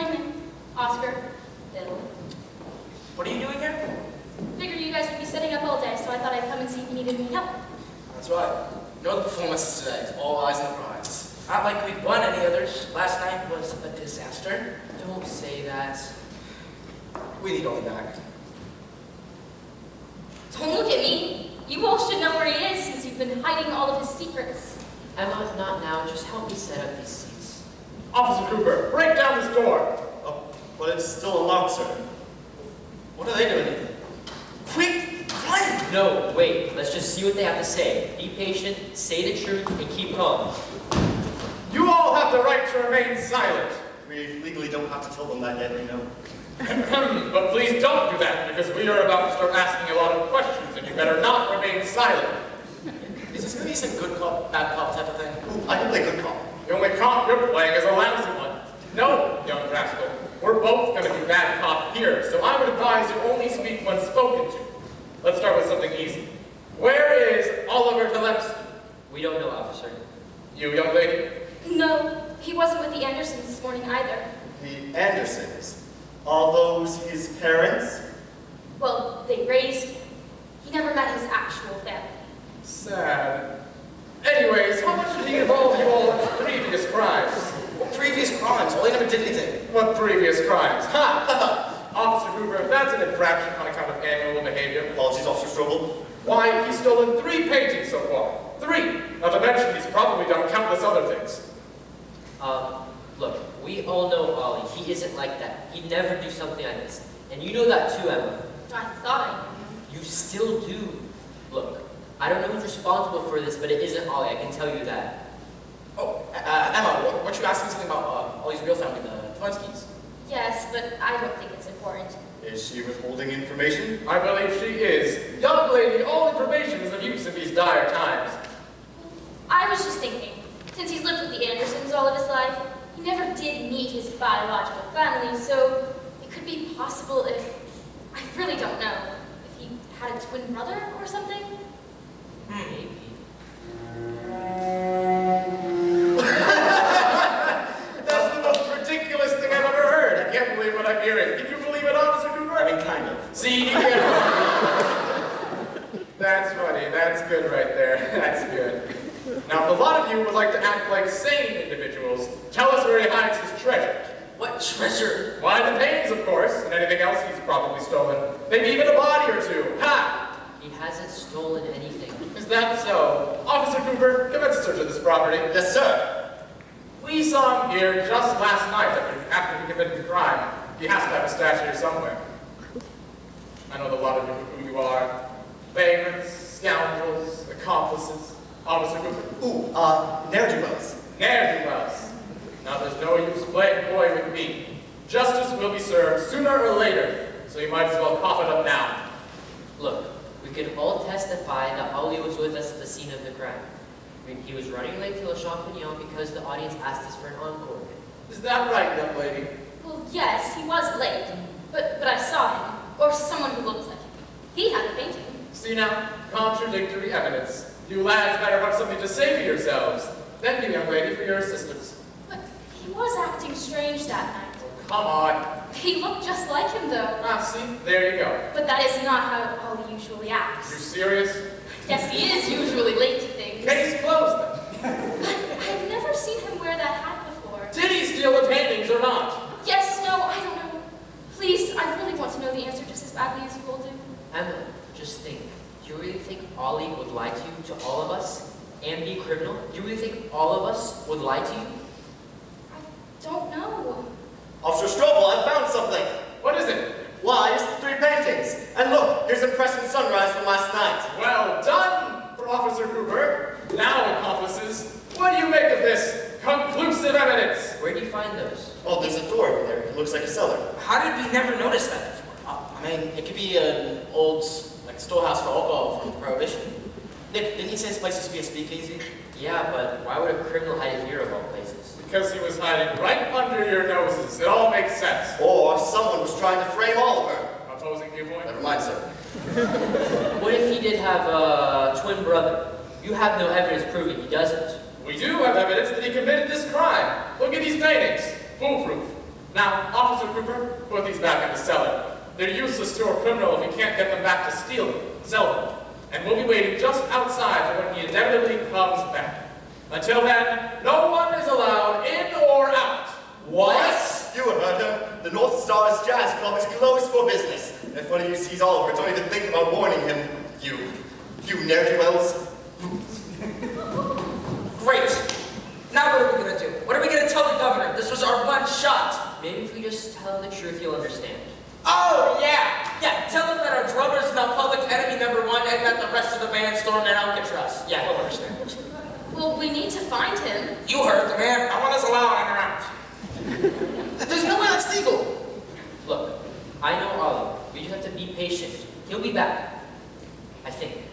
Speaker 6: evening. Oscar. Bill.
Speaker 5: What are you doing here?
Speaker 6: Figured you guys would be sitting up all day, so I thought I'd come and see if you needed any help.
Speaker 5: That's right. No other performances today. All eyes on the prize. Not like we won any others. Last night was a disaster.
Speaker 3: Don't say that.
Speaker 5: We need only back.
Speaker 6: Don't look at me. You all should know where he is since you've been hiding all of his secrets.
Speaker 3: Emma, not now. Just help me set up these seats.
Speaker 1: Officer Cooper, break down this door.
Speaker 2: Oh, but it's still unlocked, sir. What are they doing here?
Speaker 5: Quick! Run!
Speaker 3: No, wait. Let's just see what they have to say. Be patient, say the truth, and keep calm.
Speaker 1: You all have the right to remain silent.
Speaker 2: We legally don't have to tell them that yet, you know.
Speaker 1: But please don't do that, because we are about to start asking a lot of questions, and you better not remain silent.
Speaker 5: Is this gonna be some good cop, bad cop type of thing?
Speaker 2: Ooh, I can play good cop.
Speaker 1: The only cop you're playing is a lousy one. No, young rascal. We're both going to be bad cop here, so I would advise you only speak when spoken to. Let's start with something easy. Where is Oliver Telepsky?
Speaker 3: We don't know, officer.
Speaker 1: You, young lady?
Speaker 6: No, he wasn't with the Andersons this morning either.
Speaker 2: The Andersons. Are those his parents?
Speaker 6: Well, they raised him. He never met his actual family.
Speaker 1: Sad. Anyways, how much did he involve you all in his previous crimes?
Speaker 5: What previous crimes? Well, they never did anything.
Speaker 1: What previous crimes? Ha! Officer Cooper, that's an infraction on account of annual behavior.
Speaker 2: Apologies, Officer Strobel.
Speaker 1: Why, he's stolen 3 paintings so far. 3! Not to mention he's probably done countless other things.
Speaker 3: Look, we all know Ollie. He isn't like that. He'd never do something like this. And you know that too, Emma.
Speaker 6: I thought I knew.
Speaker 3: You still do. Look, I don't know who's responsible for this, but it isn't Ollie. I can tell you that.
Speaker 5: Oh, Emma, weren't you asking something about Ollie's real family, the Twinskis?
Speaker 6: Yes, but I don't think it's important.
Speaker 2: Is she withholding information?
Speaker 1: I believe she is. Young lady, all information is of use in these dire times.
Speaker 6: I was just thinking, since he's lived with the Andersons all of his life, he never did meet his biological family, so it could be possible if, I really don't know, if he had a twin brother or something?
Speaker 3: Maybe.
Speaker 1: That's the most ridiculous thing I've ever heard. I can't believe what I'm hearing. Can you believe it, Officer Cooper?
Speaker 2: I mean, kind of.
Speaker 1: See, you can. That's funny. That's good right there. That's good. Now, if a lot of you would like to act like sane individuals, tell us where he hides his treasure.
Speaker 5: What treasure?
Speaker 1: Why, the paintings, of course, and anything else he's probably stolen. Maybe even a body or two. Ha!
Speaker 3: He hasn't stolen anything.
Speaker 1: Is that so? Officer Cooper, commence a search of this property.
Speaker 2: Yes, sir.
Speaker 1: We saw him here just last night after he committed the crime. He has to have a stash here somewhere. I know a lot of you who you are. Vagrants, scoundrels, accomplices. Officer Cooper.
Speaker 2: Ooh, ne'er-do-wells.
Speaker 1: Ne'er-do-wells. Now there's no use playing coy with me. Justice will be served sooner or later, so you might as well cough it up now.
Speaker 3: Look, we can all testify that Ollie was with us at the scene of the crime. He was running late to Le Champignon because the audience asked us for an encore.
Speaker 1: Is that right, young lady?
Speaker 6: Well, yes, he was late, but I saw him, or someone who looks like him. He had a painting.
Speaker 1: See now, contradictory evidence. You lads better have something to say for yourselves. Thank you, young lady, for your assistance.
Speaker 6: But he was acting strange that night.
Speaker 1: Come on.
Speaker 6: He looked just like him, though.
Speaker 1: Ah, see? There you go.
Speaker 6: But that is not how Ollie usually
Speaker 1: You
Speaker 6: acts.
Speaker 1: serious?
Speaker 6: Yes, he is usually late to things.
Speaker 1: Case closed, then.
Speaker 6: But I've never seen him wear that hat before.
Speaker 1: Did he steal the paintings or not?
Speaker 6: Yes, no, I don't know. Please, I really want to know the answer just as badly as you all do.
Speaker 3: Emma, just think. Do you really think Ollie would lie to you, to all of us, and be a criminal? Do you really think all of us would lie to you?
Speaker 6: I don't know.
Speaker 2: Officer Strobel, I found something.
Speaker 1: What is it?
Speaker 2: Why, it's the 3 paintings. And look, here's impressive sunrise from last night.
Speaker 1: Well done, for Officer Cooper. Now, accomplices, what do you make of this conclusive evidence?
Speaker 3: Where do you find those?
Speaker 2: Oh, there's a door over there. It looks like a cellar.
Speaker 5: How did we never notice that before? I mean, it could be an old, storehouse for alcohol from Prohibition. Nick, didn't he say this place used to be a speakeasy?
Speaker 3: Yeah, but why would a criminal hide it here of all places?
Speaker 1: Because he was hiding right under your noses. It all makes sense.
Speaker 2: Or someone was trying to frame Oliver.
Speaker 1: Opposing viewpoint?
Speaker 2: Never mind, sir.
Speaker 3: What if he did have a twin brother? You have no evidence proving he doesn't.
Speaker 1: We do have evidence that he committed this crime. Look at these paintings. Foolproof. Now, Officer Cooper, put these back in the cellar. They're useless to a criminal if we can't get them back to sell them. And we'll be waiting just outside for when he inevitably comes back. Until then, no one is allowed in or out.
Speaker 2: What? You heard her. The North Stars Jazz Club is closed for business. If one of you sees Oliver, don't even think about warning him. You ne'er-do-wells.
Speaker 5: Great. Now what are we gonna do? What are we gonna tell the governor? This was our one shot.
Speaker 3: Maybe if we just tell him the truth, he'll understand.
Speaker 5: Oh, yeah. Yeah, tell them that our drummer's now public enemy #1 and that the rest of the band stormed an Alcatraz. Yeah, he'll understand.
Speaker 6: Well, we need to find him.
Speaker 5: You heard the man. No one is allowed in or out. There's no way that's legal.
Speaker 3: Look, I know Ollie. We just have to be patient. He'll be back. I think.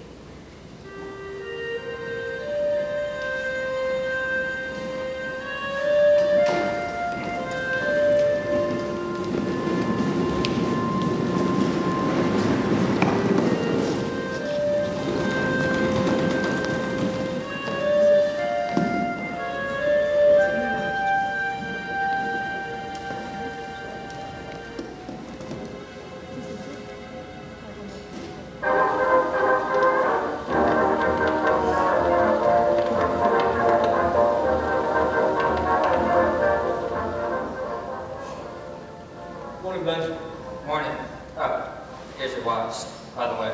Speaker 4: Morning, Ben.
Speaker 8: Morning. Oh, here's your watch, by the way.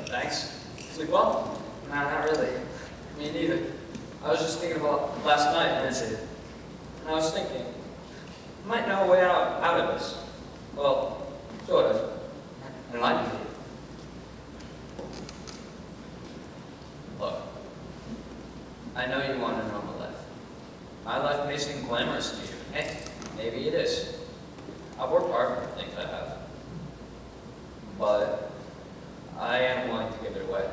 Speaker 4: Thanks. Sleep well?
Speaker 8: Nah, not really.
Speaker 4: Me neither. I was just thinking about last night, Nancy. And I was thinking, I might know a way out of this. Well, sort of.
Speaker 8: Enlighten me.
Speaker 4: Look, I know you want a normal life. My life may seem glamorous to you. Hey, maybe it is. I've worked hard for the things I have. But I am willing to give it away.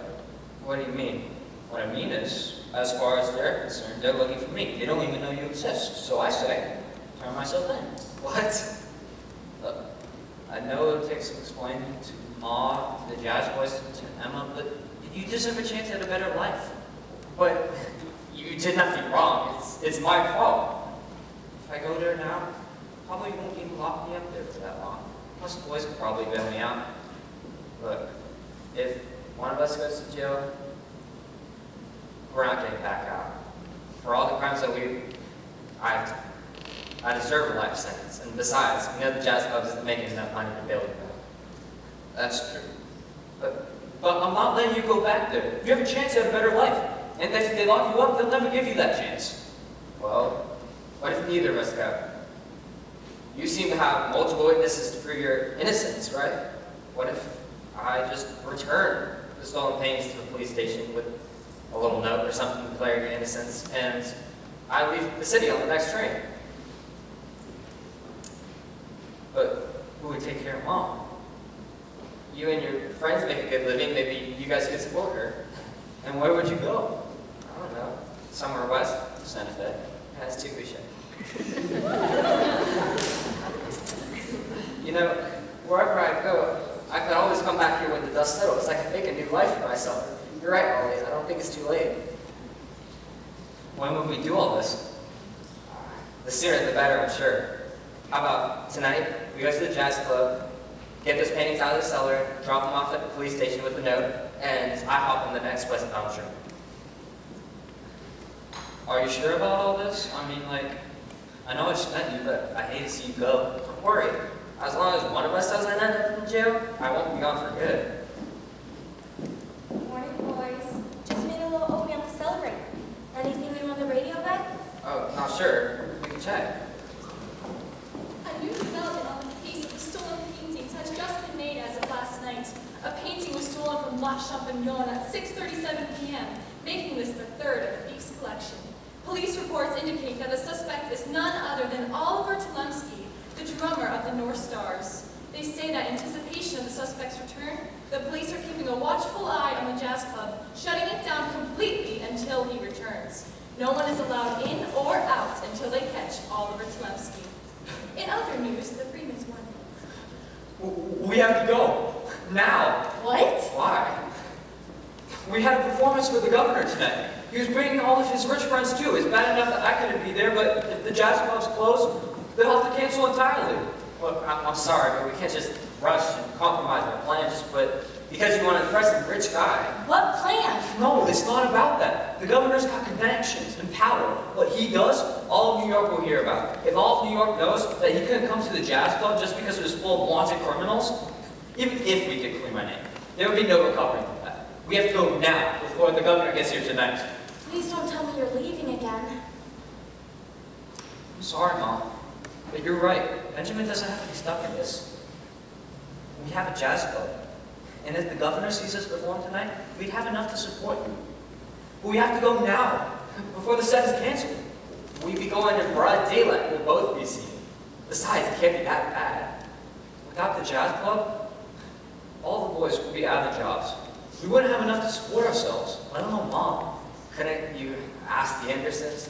Speaker 8: What do you mean?
Speaker 4: What I mean is, as far as they're concerned, they're looking for me. They don't even know you exist. So I say, turn myself in.
Speaker 8: What?
Speaker 4: Look, I know it takes some explaining to Ma, to the Jazz Boys, to Emma, but you deserve a chance at a better life.
Speaker 8: But you did nothing wrong. It's my fault.
Speaker 4: If I go there now, probably won't even lock me up there for that long. Plus the boys could probably bail me out.
Speaker 8: Look, if one of us goes to jail, we're not getting back out. For all the crimes that I deserve a life sentence. And besides, we know the jazz club isn't making enough money to bail you out.
Speaker 4: That's true. But I'm not letting you go back there. You have a chance at a better life. And if they lock you up, they'll never give you that chance.
Speaker 8: Well, what if neither of us go? You seem to have multiple witnesses to prove your innocence, right? What if I just return the stolen paintings to the police station with a little note or something declaring your innocence, and I leave the city on the next train?
Speaker 4: But who would take care of Mom?
Speaker 8: You and your friends make a good living, maybe you guys could support her.
Speaker 4: And where would you go?
Speaker 8: I don't know, somewhere west.
Speaker 4: Santa Fe.
Speaker 8: Yeah, that's too cliche. You know, wherever I go, I could always come back here when the dust settles. I could make a new life for myself. You're right, Ollie. I don't think it's too late.
Speaker 4: When would we do all this?
Speaker 8: The sooner the better, I'm sure. How about tonight, we go to the jazz club, get those paintings out of the cellar, drop them off at the police station with a note, and I hop on the next westbound train.
Speaker 4: Are you sure about all this? I mean, like, I know I just met you, but I hate to see you go.
Speaker 8: Don't worry. As long as one of us doesn't end up in jail, I won't be gone for good.
Speaker 7: Morning, boys. Just made a little oatmeal to celebrate. Anything new on the radio, Ben?
Speaker 8: Oh, not sure. We can check.
Speaker 6: A new development on the case of the stolen paintings has just been made as of last night. A painting was stolen from La Champignon at 6:37 p.m., making this the third of the thief's collection. Police reports indicate that the suspect is none other than Oliver Tulemski, the drummer of the North Stars. They say that in anticipation of the suspect's return, the police are keeping a watchful eye on the jazz club, shutting it down completely until he returns. No one is allowed in or out until they catch Oliver Tulemski. In other news, the Freemans won.
Speaker 4: We have to go. Now.
Speaker 7: What?
Speaker 8: Why?
Speaker 4: We had a performance for the governor today. He was bringing all of his rich friends too. It's bad enough that I couldn't be there, but if the jazz club's closed, they'll have to cancel entirely.
Speaker 8: Look, I'm sorry, but we can't just rush and compromise our plans just because you want to impress a rich guy.
Speaker 7: What plan?
Speaker 4: No, it's not about that. The governor's got connections and power. What he does, all of New York will hear about. If all of New York knows that he couldn't come to the jazz club just because it was full of wanted criminals, even if we could clear my name, there would be no recovering from that. We have to go now, before the governor gets here tonight.
Speaker 7: Please don't tell me you're leaving again.
Speaker 8: I'm sorry, Mom, but you're right. Benjamin doesn't have to be stuck in this. We have a jazz club, and if the governor sees us perform tonight, we'd have enough to support you.
Speaker 4: But we have to go now, before the set is canceled.
Speaker 8: We'd be going in broad daylight. We'll both be seen. Besides, it can't be that bad. Without the jazz club, all the boys would be out of jobs. We wouldn't have enough to support ourselves, let alone Mom. Couldn't you ask the Andersons?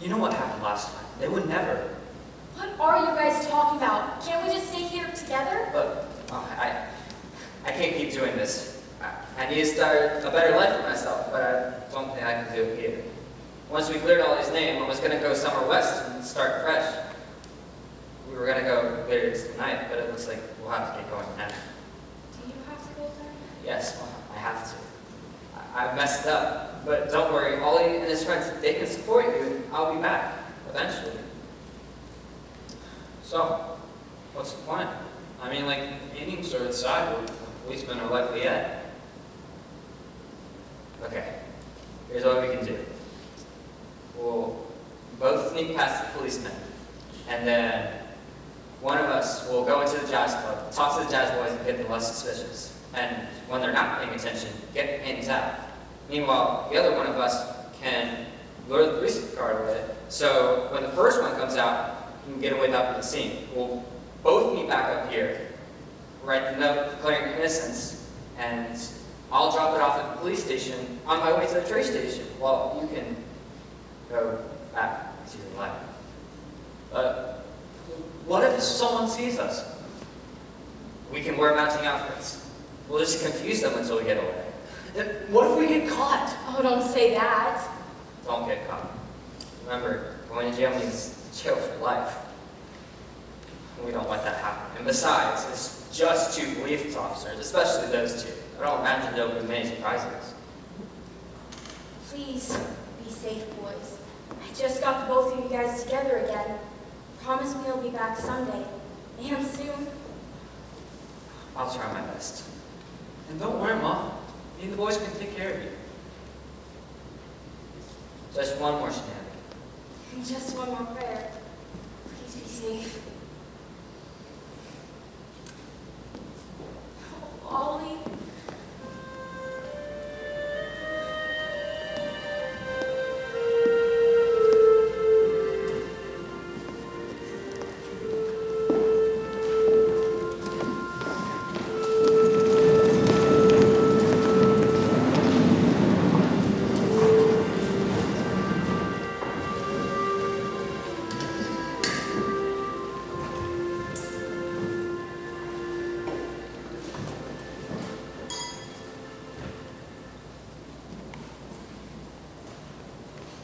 Speaker 8: You know what happened last time. They would never.
Speaker 7: What are you guys talking about? Can't we just stay here together?
Speaker 8: But I can't keep doing this. I need to start a better life for myself, but I don't think I can do it here. Once we cleared all his name, I was going to go somewhere west and start fresh. We were going to go later tonight, but it looks like we'll have to get going now.
Speaker 7: Do you have to go then?
Speaker 8: Yes, well, I have to. I've messed up, but don't worry. Ollie and his friends, they can support you, and I'll be back eventually. So, what's the plan? I mean, like, meetings are inside where policemen are likely at. Okay, here's what we can do. We'll both sneak past the policemen, and then one of us will go into the jazz club, talk to the jazz boys, and get them less suspicious. And when they're not paying attention, get the panties out. Meanwhile, the other one of us can lure the police car away, so when the first one comes out, you can get away without being seen. We'll both meet back up here, write the note declaring innocence, and I'll drop it off at the police station on my way to the train station, while you can go back to your life.
Speaker 4: What if someone sees us?
Speaker 8: We can wear matching outfits. We'll just confuse them until we get away.
Speaker 4: And what if we get caught?
Speaker 7: Oh, don't say that.
Speaker 8: Don't get caught. Remember, going to jail means jail for life. We don't let that happen. And besides, it's just 2 police officers, especially those 2. I don't imagine there'll be many surprises.
Speaker 7: Please be safe, boys. I just got the both of you guys together again. Promise me you'll be back someday. And soon.
Speaker 8: I'll try my best.
Speaker 4: And don't worry, Mom. Me and the boys can take care of you.
Speaker 8: Just one more scenario.
Speaker 7: And just one more prayer. Please be safe. Oh, Ollie.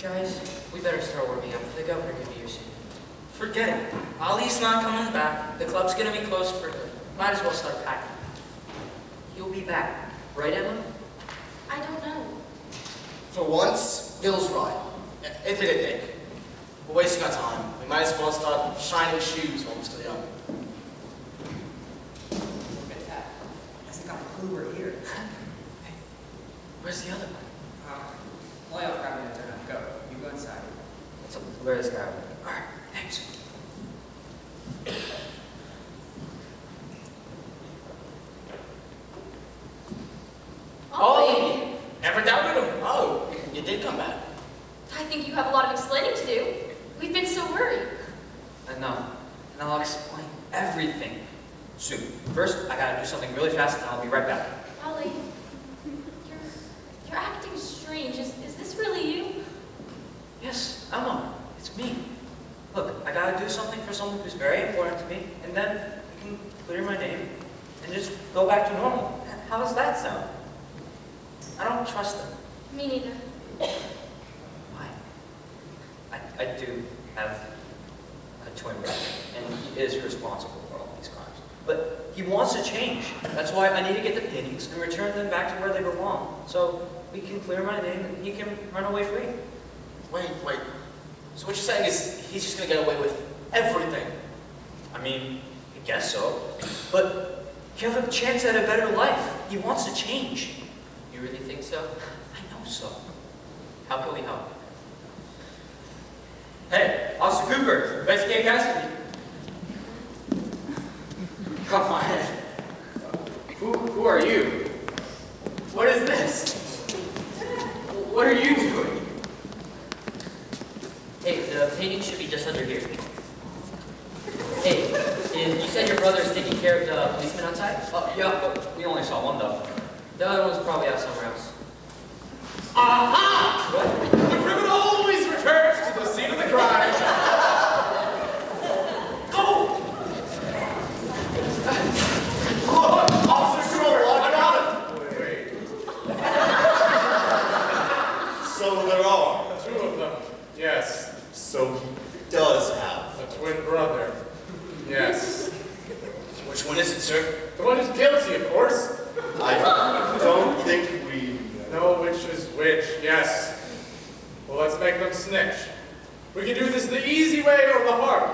Speaker 5: Guys, we better start warming up. The governor could be here soon. Forget it. Ollie's not coming back. The club's gonna be closed for good. Might as well start packing.
Speaker 3: He'll be back. Right, Emma?
Speaker 7: I don't know.
Speaker 5: For once, Bill's right. Admit it, Nick. We're wasting our time. We might as well start shining shoes while we're still young.
Speaker 3: Look at that. Hasn't got a clue we're here.
Speaker 8: Hey, where's the other one?
Speaker 3: Playoff grabbing it. Go. You go inside.
Speaker 8: Where is that?
Speaker 3: Alright, thanks.
Speaker 5: Ollie! Never doubted him. Oh, you did come back.
Speaker 6: I think you have a lot of explaining to do. We've been so worried.
Speaker 8: I know. And I'll explain everything soon. First, I gotta do something really fast and I'll be right back.
Speaker 6: Ollie, you're acting strange. Is this really you?
Speaker 8: Yes, Emma, it's me. Look, I gotta do something for someone who's very important to me, and then I can clear my name and just go back to normal. How does that sound? I don't trust them.
Speaker 6: Me neither.
Speaker 8: I do have a twin brother, and he is responsible for all these crimes.
Speaker 4: But he wants to change. That's why I need to get the paintings and return them back to where they belong. So we can clear my name and he can run away free.
Speaker 5: Wait. So what you're saying is he's just gonna get away with everything?
Speaker 4: I mean, I guess so. But you have a chance at a better life. He wants to change.
Speaker 3: You really think so?
Speaker 4: I know so.
Speaker 3: How can we help?
Speaker 8: Hey, Officer Cooper, investigate custody. Come on. Who are you? What is this? What are you doing?
Speaker 3: Hey, the painting should be just under here. Hey, you said your brother is taking care of the policeman outside?
Speaker 8: Yeah, but we only saw one though.
Speaker 3: The other one's probably out somewhere else.
Speaker 1: Aha!
Speaker 3: What?
Speaker 1: The criminal always returns to the scene of the crime.
Speaker 2: Oh! Look, Officer Schroeder, I got it!
Speaker 1: Wait,
Speaker 2: So there are.
Speaker 1: two of them. Yes.
Speaker 2: So he does have.
Speaker 1: A twin brother. Yes.
Speaker 5: Which one is it, sir?
Speaker 1: The one who's guilty, of course.
Speaker 2: I don't think we...
Speaker 1: Know which is which, yes. Well, let's make them snitch. We can do this the easy way or the hard.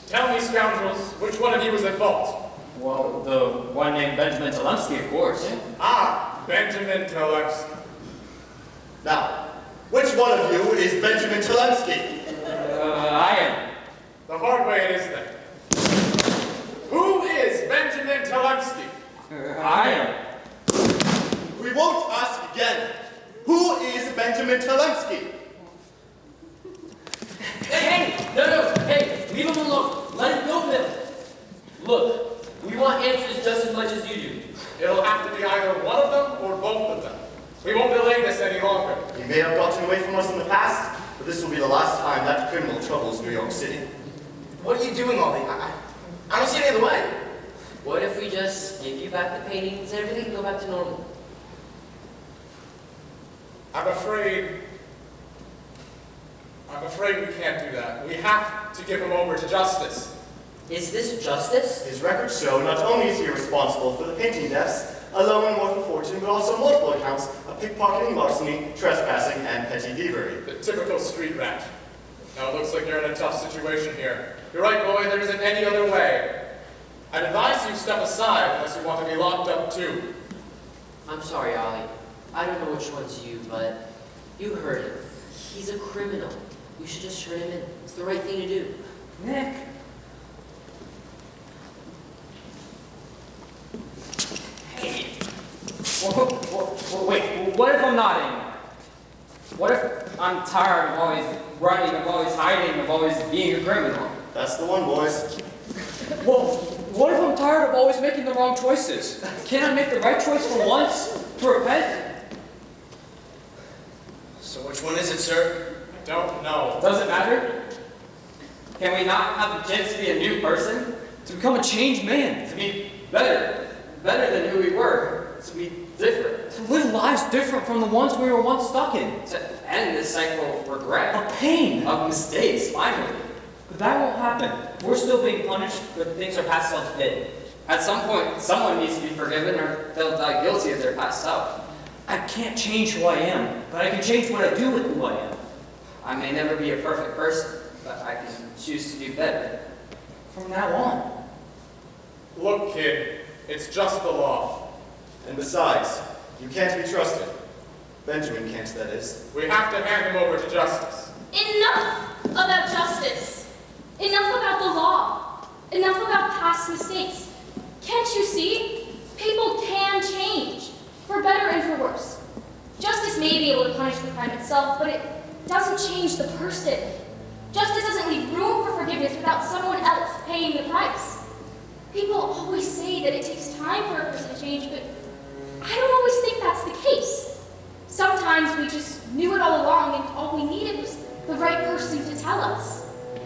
Speaker 1: Tell me, scoundrels, which one of you is at fault?
Speaker 8: Well, the one named Benjamin Talemsky, of course.
Speaker 1: Ah, Benjamin Talemsky.
Speaker 2: Now, which one of you is Benjamin Talemsky?
Speaker 8: I am.
Speaker 1: The hard way it is then. Who is Benjamin Talemsky?
Speaker 8: I am.
Speaker 2: We won't ask again. Who is Benjamin Talemsky?
Speaker 3: Hey! No, hey! Leave him alone! Let him go, Bill! Look, we want answers just as much as you do.
Speaker 1: It'll have to be either one of them or both of them. We won't delay this any longer.
Speaker 2: He may have gotten away from us in the past, but this will be the last time that criminal troubles New York City.
Speaker 5: What are you doing, Ollie? I don't see any other way.
Speaker 3: What if we just give you back the paintings and everything can go back to normal?
Speaker 1: I'm afraid we can't do that. We have to give him over to justice.
Speaker 3: Is this justice?
Speaker 2: His records show not only is he responsible for the painting deaths, alone and worth a fortune, but also multiple accounts of pickpocketing, larceny, trespassing, and petty thievery.
Speaker 1: The typical street rat. Now it looks like you're in a tough situation here. You're right, boy, there isn't any other way. I'd advise you step aside unless you want to be locked up too.
Speaker 3: I'm sorry, Ollie. I don't know which one's you, but you heard him. He's a criminal. We should just turn him in. It's the right thing to do.
Speaker 8: Nick. Hey. Wait, what if I'm not anymore? What if I'm tired of always running, of always hiding, of always being a criminal?
Speaker 2: That's the one, boys.
Speaker 8: Well, what if I'm tired of always making the wrong choices? Can't I make the right choice for once? To repent?
Speaker 5: So which one is it, sir?
Speaker 1: I don't know.
Speaker 8: Does it matter? Can we not have the chance to be a new person? To become a changed man? To be better than who we were? To be different? To live lives different from the ones we were once stuck in? To end this cycle of regret? Of pain? Of mistakes, finally? But that won't happen. We're still being punished for the things our past selves did. At some point, someone needs to be forgiven or they'll die guilty of their past self. I can't change who I am, but I can change what I do with who I am. I may never be a perfect person, but I can choose to do better. From now on.
Speaker 1: Look, kid, it's just the law.
Speaker 2: And besides, you can't be trusted. Benjamin can't, that is.
Speaker 1: We have to hand him over to justice.
Speaker 6: Enough about justice. Enough about the law. Enough about past mistakes. Can't you see? People can change, for better and for worse. Justice may be able to punish the crime itself, but it doesn't change the person. Justice doesn't leave room for forgiveness without someone else paying the price. People always say that it takes time for a person to change, but I don't always think that's the case. Sometimes we just knew it all along and all we needed was the right person to tell us.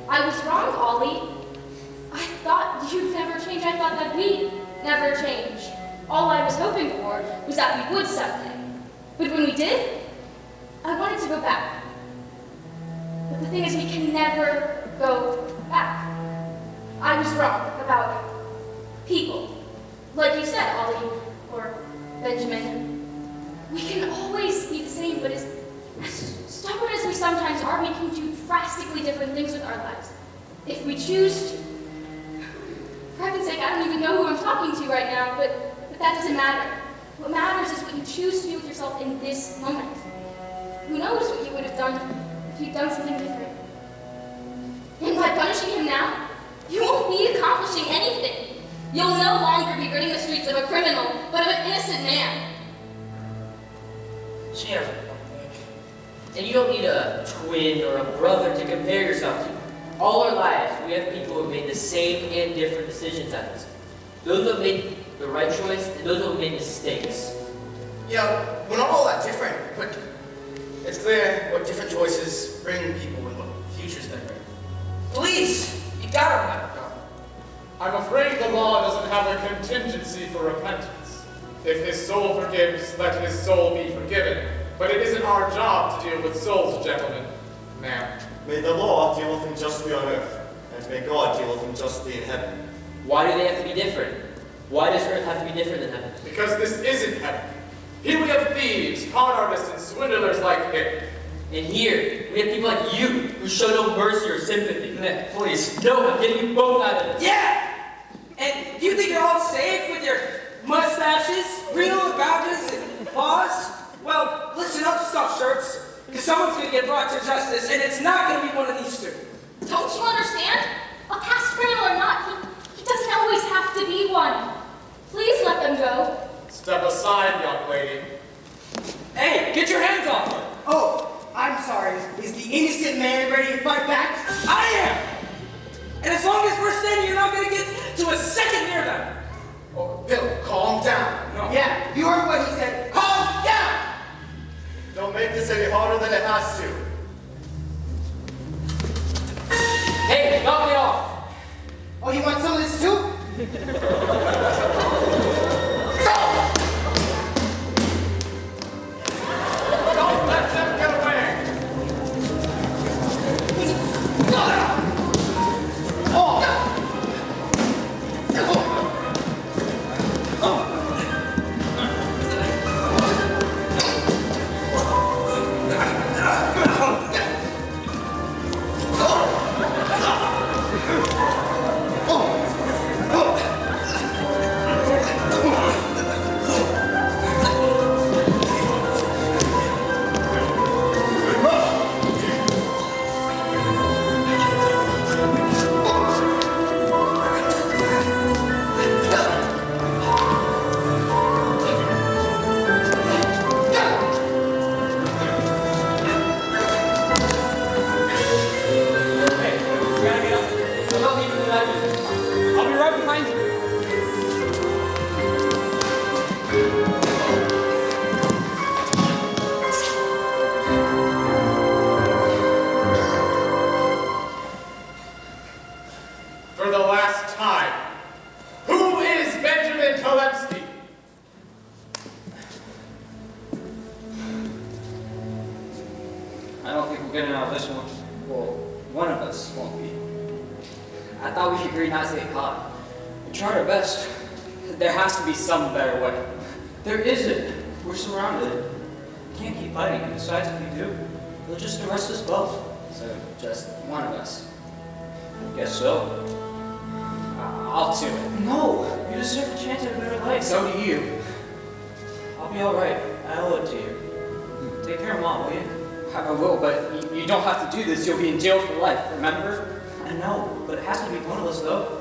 Speaker 6: I was wrong, Ollie. I thought you'd never change. I thought that we'd never change. All I was hoping for was that we would someday. But when we did, I wanted to go back. But
Speaker 7: the thing is we can never go back. I was wrong about people. Like you said, Ollie, or Benjamin. We can always be the same, but as stubborn as we sometimes are, we can do drastically different things with our lives. If we choose to. For heaven's sake, I don't even know who I'm talking to right now, but that doesn't matter. What matters is what you choose to do with yourself in this moment. Who knows what you would have done if you'd done something different? And by punishing him now, you won't be accomplishing anything. You'll no longer be ridding the streets of a criminal, but of an innocent man.
Speaker 5: She has a point.
Speaker 3: And you don't need a twin or a brother to compare yourself to. All our lives, we have people who have made the same and different decisions at us. Those who have made the right choice, and those who have made mistakes.
Speaker 5: Yeah, we're not all that different, but it's clear what different choices bring people and what futures they bring. Please, you gotta remember God.
Speaker 1: I'm afraid the law doesn't have a contingency for repentance. If his soul forgives, let his soul be forgiven. But it isn't our job to deal with souls, gentlemen. Ma'am.
Speaker 2: May the law deal with him justly on earth, and may God deal with him justly in heaven.
Speaker 3: Why do they have to be different? Why does earth have to be different than heaven?
Speaker 1: Because this isn't heaven. Here we have thieves, con artists, and swindlers like him.
Speaker 3: And here, we have people like you who show no mercy or sympathy. Please, no, I'm getting you both out of this.
Speaker 4: Yeah! And do you think you're all safe with your mustaches, real badges, and paws? Well, listen up, stuffed shirts, because someone's going to get brought to justice, and it's not going to be one of these two.
Speaker 6: Don't you understand? A past criminal or not, he doesn't always have to be one. Please let them go.
Speaker 1: Step aside, young lady.
Speaker 4: Hey, get your hands off her!
Speaker 9: Oh, I'm sorry. Is the innocent man ready to fight back?
Speaker 4: I am! And as long as we're standing, you're not going to get to a second near them.
Speaker 5: Oh, Bill, calm down.
Speaker 4: No.
Speaker 9: Yeah, you heard what he said. Calm down!
Speaker 2: Don't make this any harder than it has to.
Speaker 3: Hey, knock me off!
Speaker 9: Oh, you want some of this too?
Speaker 1: Don't let them get away!
Speaker 4: I'll be right behind you.
Speaker 1: For the last time, who is Benjamin Tolemsky?
Speaker 8: I don't think we're getting out of this one. Well, one of us won't be. I thought we agreed not to get caught. We tried our best. There has to be some better way.
Speaker 10: There isn't. We're surrounded. We can't keep fighting, and besides, if we do, they'll just arrest us both.
Speaker 8: So, just one of us.
Speaker 10: I guess so.
Speaker 8: I'll do it.
Speaker 10: No! You deserve a chance at a better life.
Speaker 8: So do you.
Speaker 10: I'll be alright. I owe it to you. Take care of Mom, will you?
Speaker 8: I will, but you don't have to do this. You'll be in jail for life, remember?
Speaker 10: I know, but it has to be one of us, though.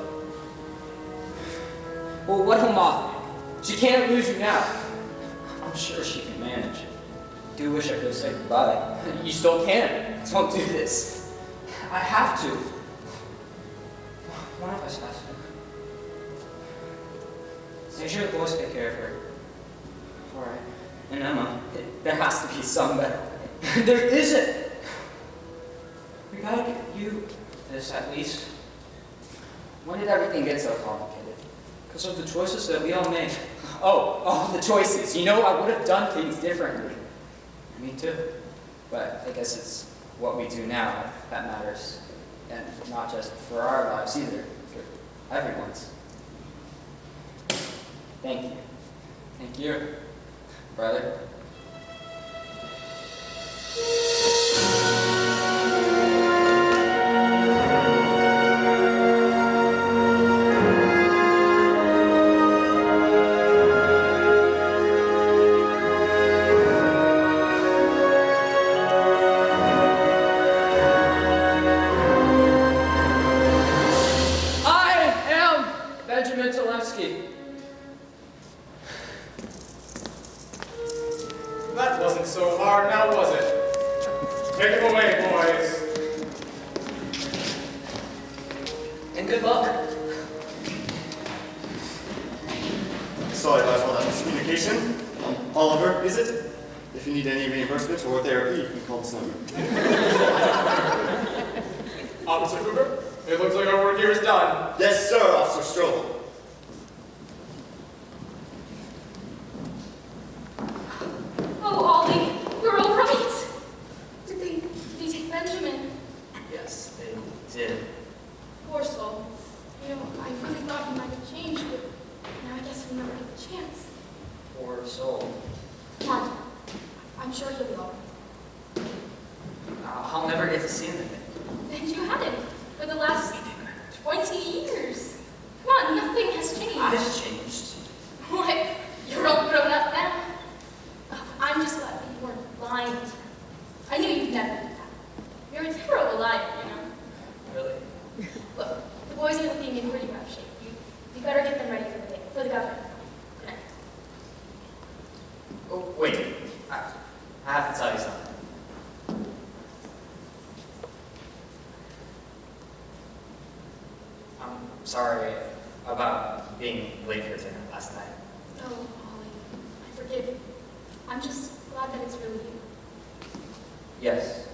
Speaker 8: Well, what will Mom do? She can't lose you now. I'm sure she can manage. I do wish I could say goodbye. You still can. Don't do this.
Speaker 10: I have to. One of us has to. Make sure the boys take care of her.
Speaker 8: Alright. And Emma, there has to be some better way.
Speaker 10: There isn't! We gotta get you this, at least.
Speaker 8: When did everything get so complicated?
Speaker 10: Because of the choices that we all made.
Speaker 8: Oh, the choices. You know, I would have done things differently.
Speaker 10: Me too.
Speaker 8: But I guess it's what we do now. that matters. And not just for our lives either, for everyone's. Thank you. Thank you, brother.
Speaker 1: That wasn't so hard, now was it? Take him away, boys.
Speaker 4: And good luck.
Speaker 2: Sorry about all that miscommunication. Oliver, is it? If you need any reimbursement or therapy, you can call this number.
Speaker 1: Officer Cooper, it looks like our work here is done.
Speaker 2: Yes, sir, Officer Strobel.
Speaker 6: Oh, Ollie, you're all right. Did they take Benjamin?
Speaker 3: Yes, they did.
Speaker 6: Poor soul. You know, I really thought he might have changed, but now I guess we'll never get the chance.
Speaker 3: Poor soul.
Speaker 6: Come on. I'm sure he'll be all right.
Speaker 3: I'll never get to see him again.
Speaker 6: And you hadn't for the last 20 years. Come on, nothing has changed.
Speaker 3: I've changed.
Speaker 6: What? You're all grown up now? Oh, I'm just glad that you weren't lying. I knew you'd never do that. You're a terrible liar, you know?
Speaker 3: Really?
Speaker 6: Look, the boys are looking in pretty rough shape. You better get them ready for the day, for the governor. Good night.
Speaker 3: Oh, wait. I have to tell you something. I'm sorry about being late for dinner last night.
Speaker 6: Oh, Ollie, I forgive you. I'm just glad that it's really you.
Speaker 3: Yes.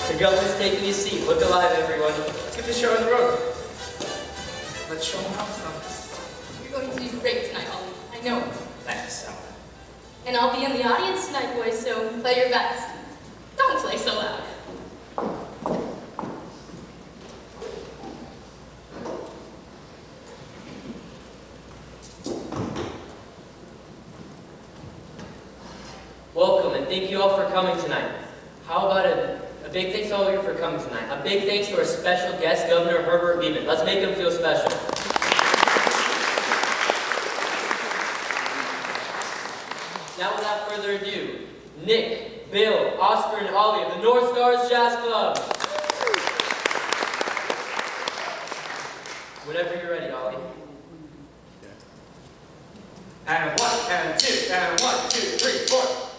Speaker 3: The governor's taking his seat. Look alive, everyone.
Speaker 4: Let's get this show on the road. Let's show them how it's done.
Speaker 6: You're going to do great tonight, Ollie. I know it.
Speaker 3: Thanks, Ellen.
Speaker 6: And I'll be in the audience tonight, boys, so play your best. Don't play so loud.
Speaker 3: Welcome, and thank you all for coming tonight. How about a big thanks to all of you for coming tonight. A big thanks to our special guest, Governor Herbert Beeman. Let's make him feel special. Now, without further ado, Nick, Bill, Oscar, and Ollie of the North Stars Jazz Club. Whenever you're ready, Ollie.
Speaker 1: And 1, and 2, and 1, 2, 3, 4.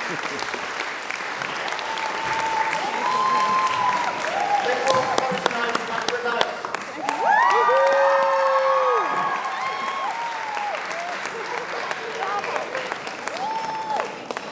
Speaker 11: Thank you.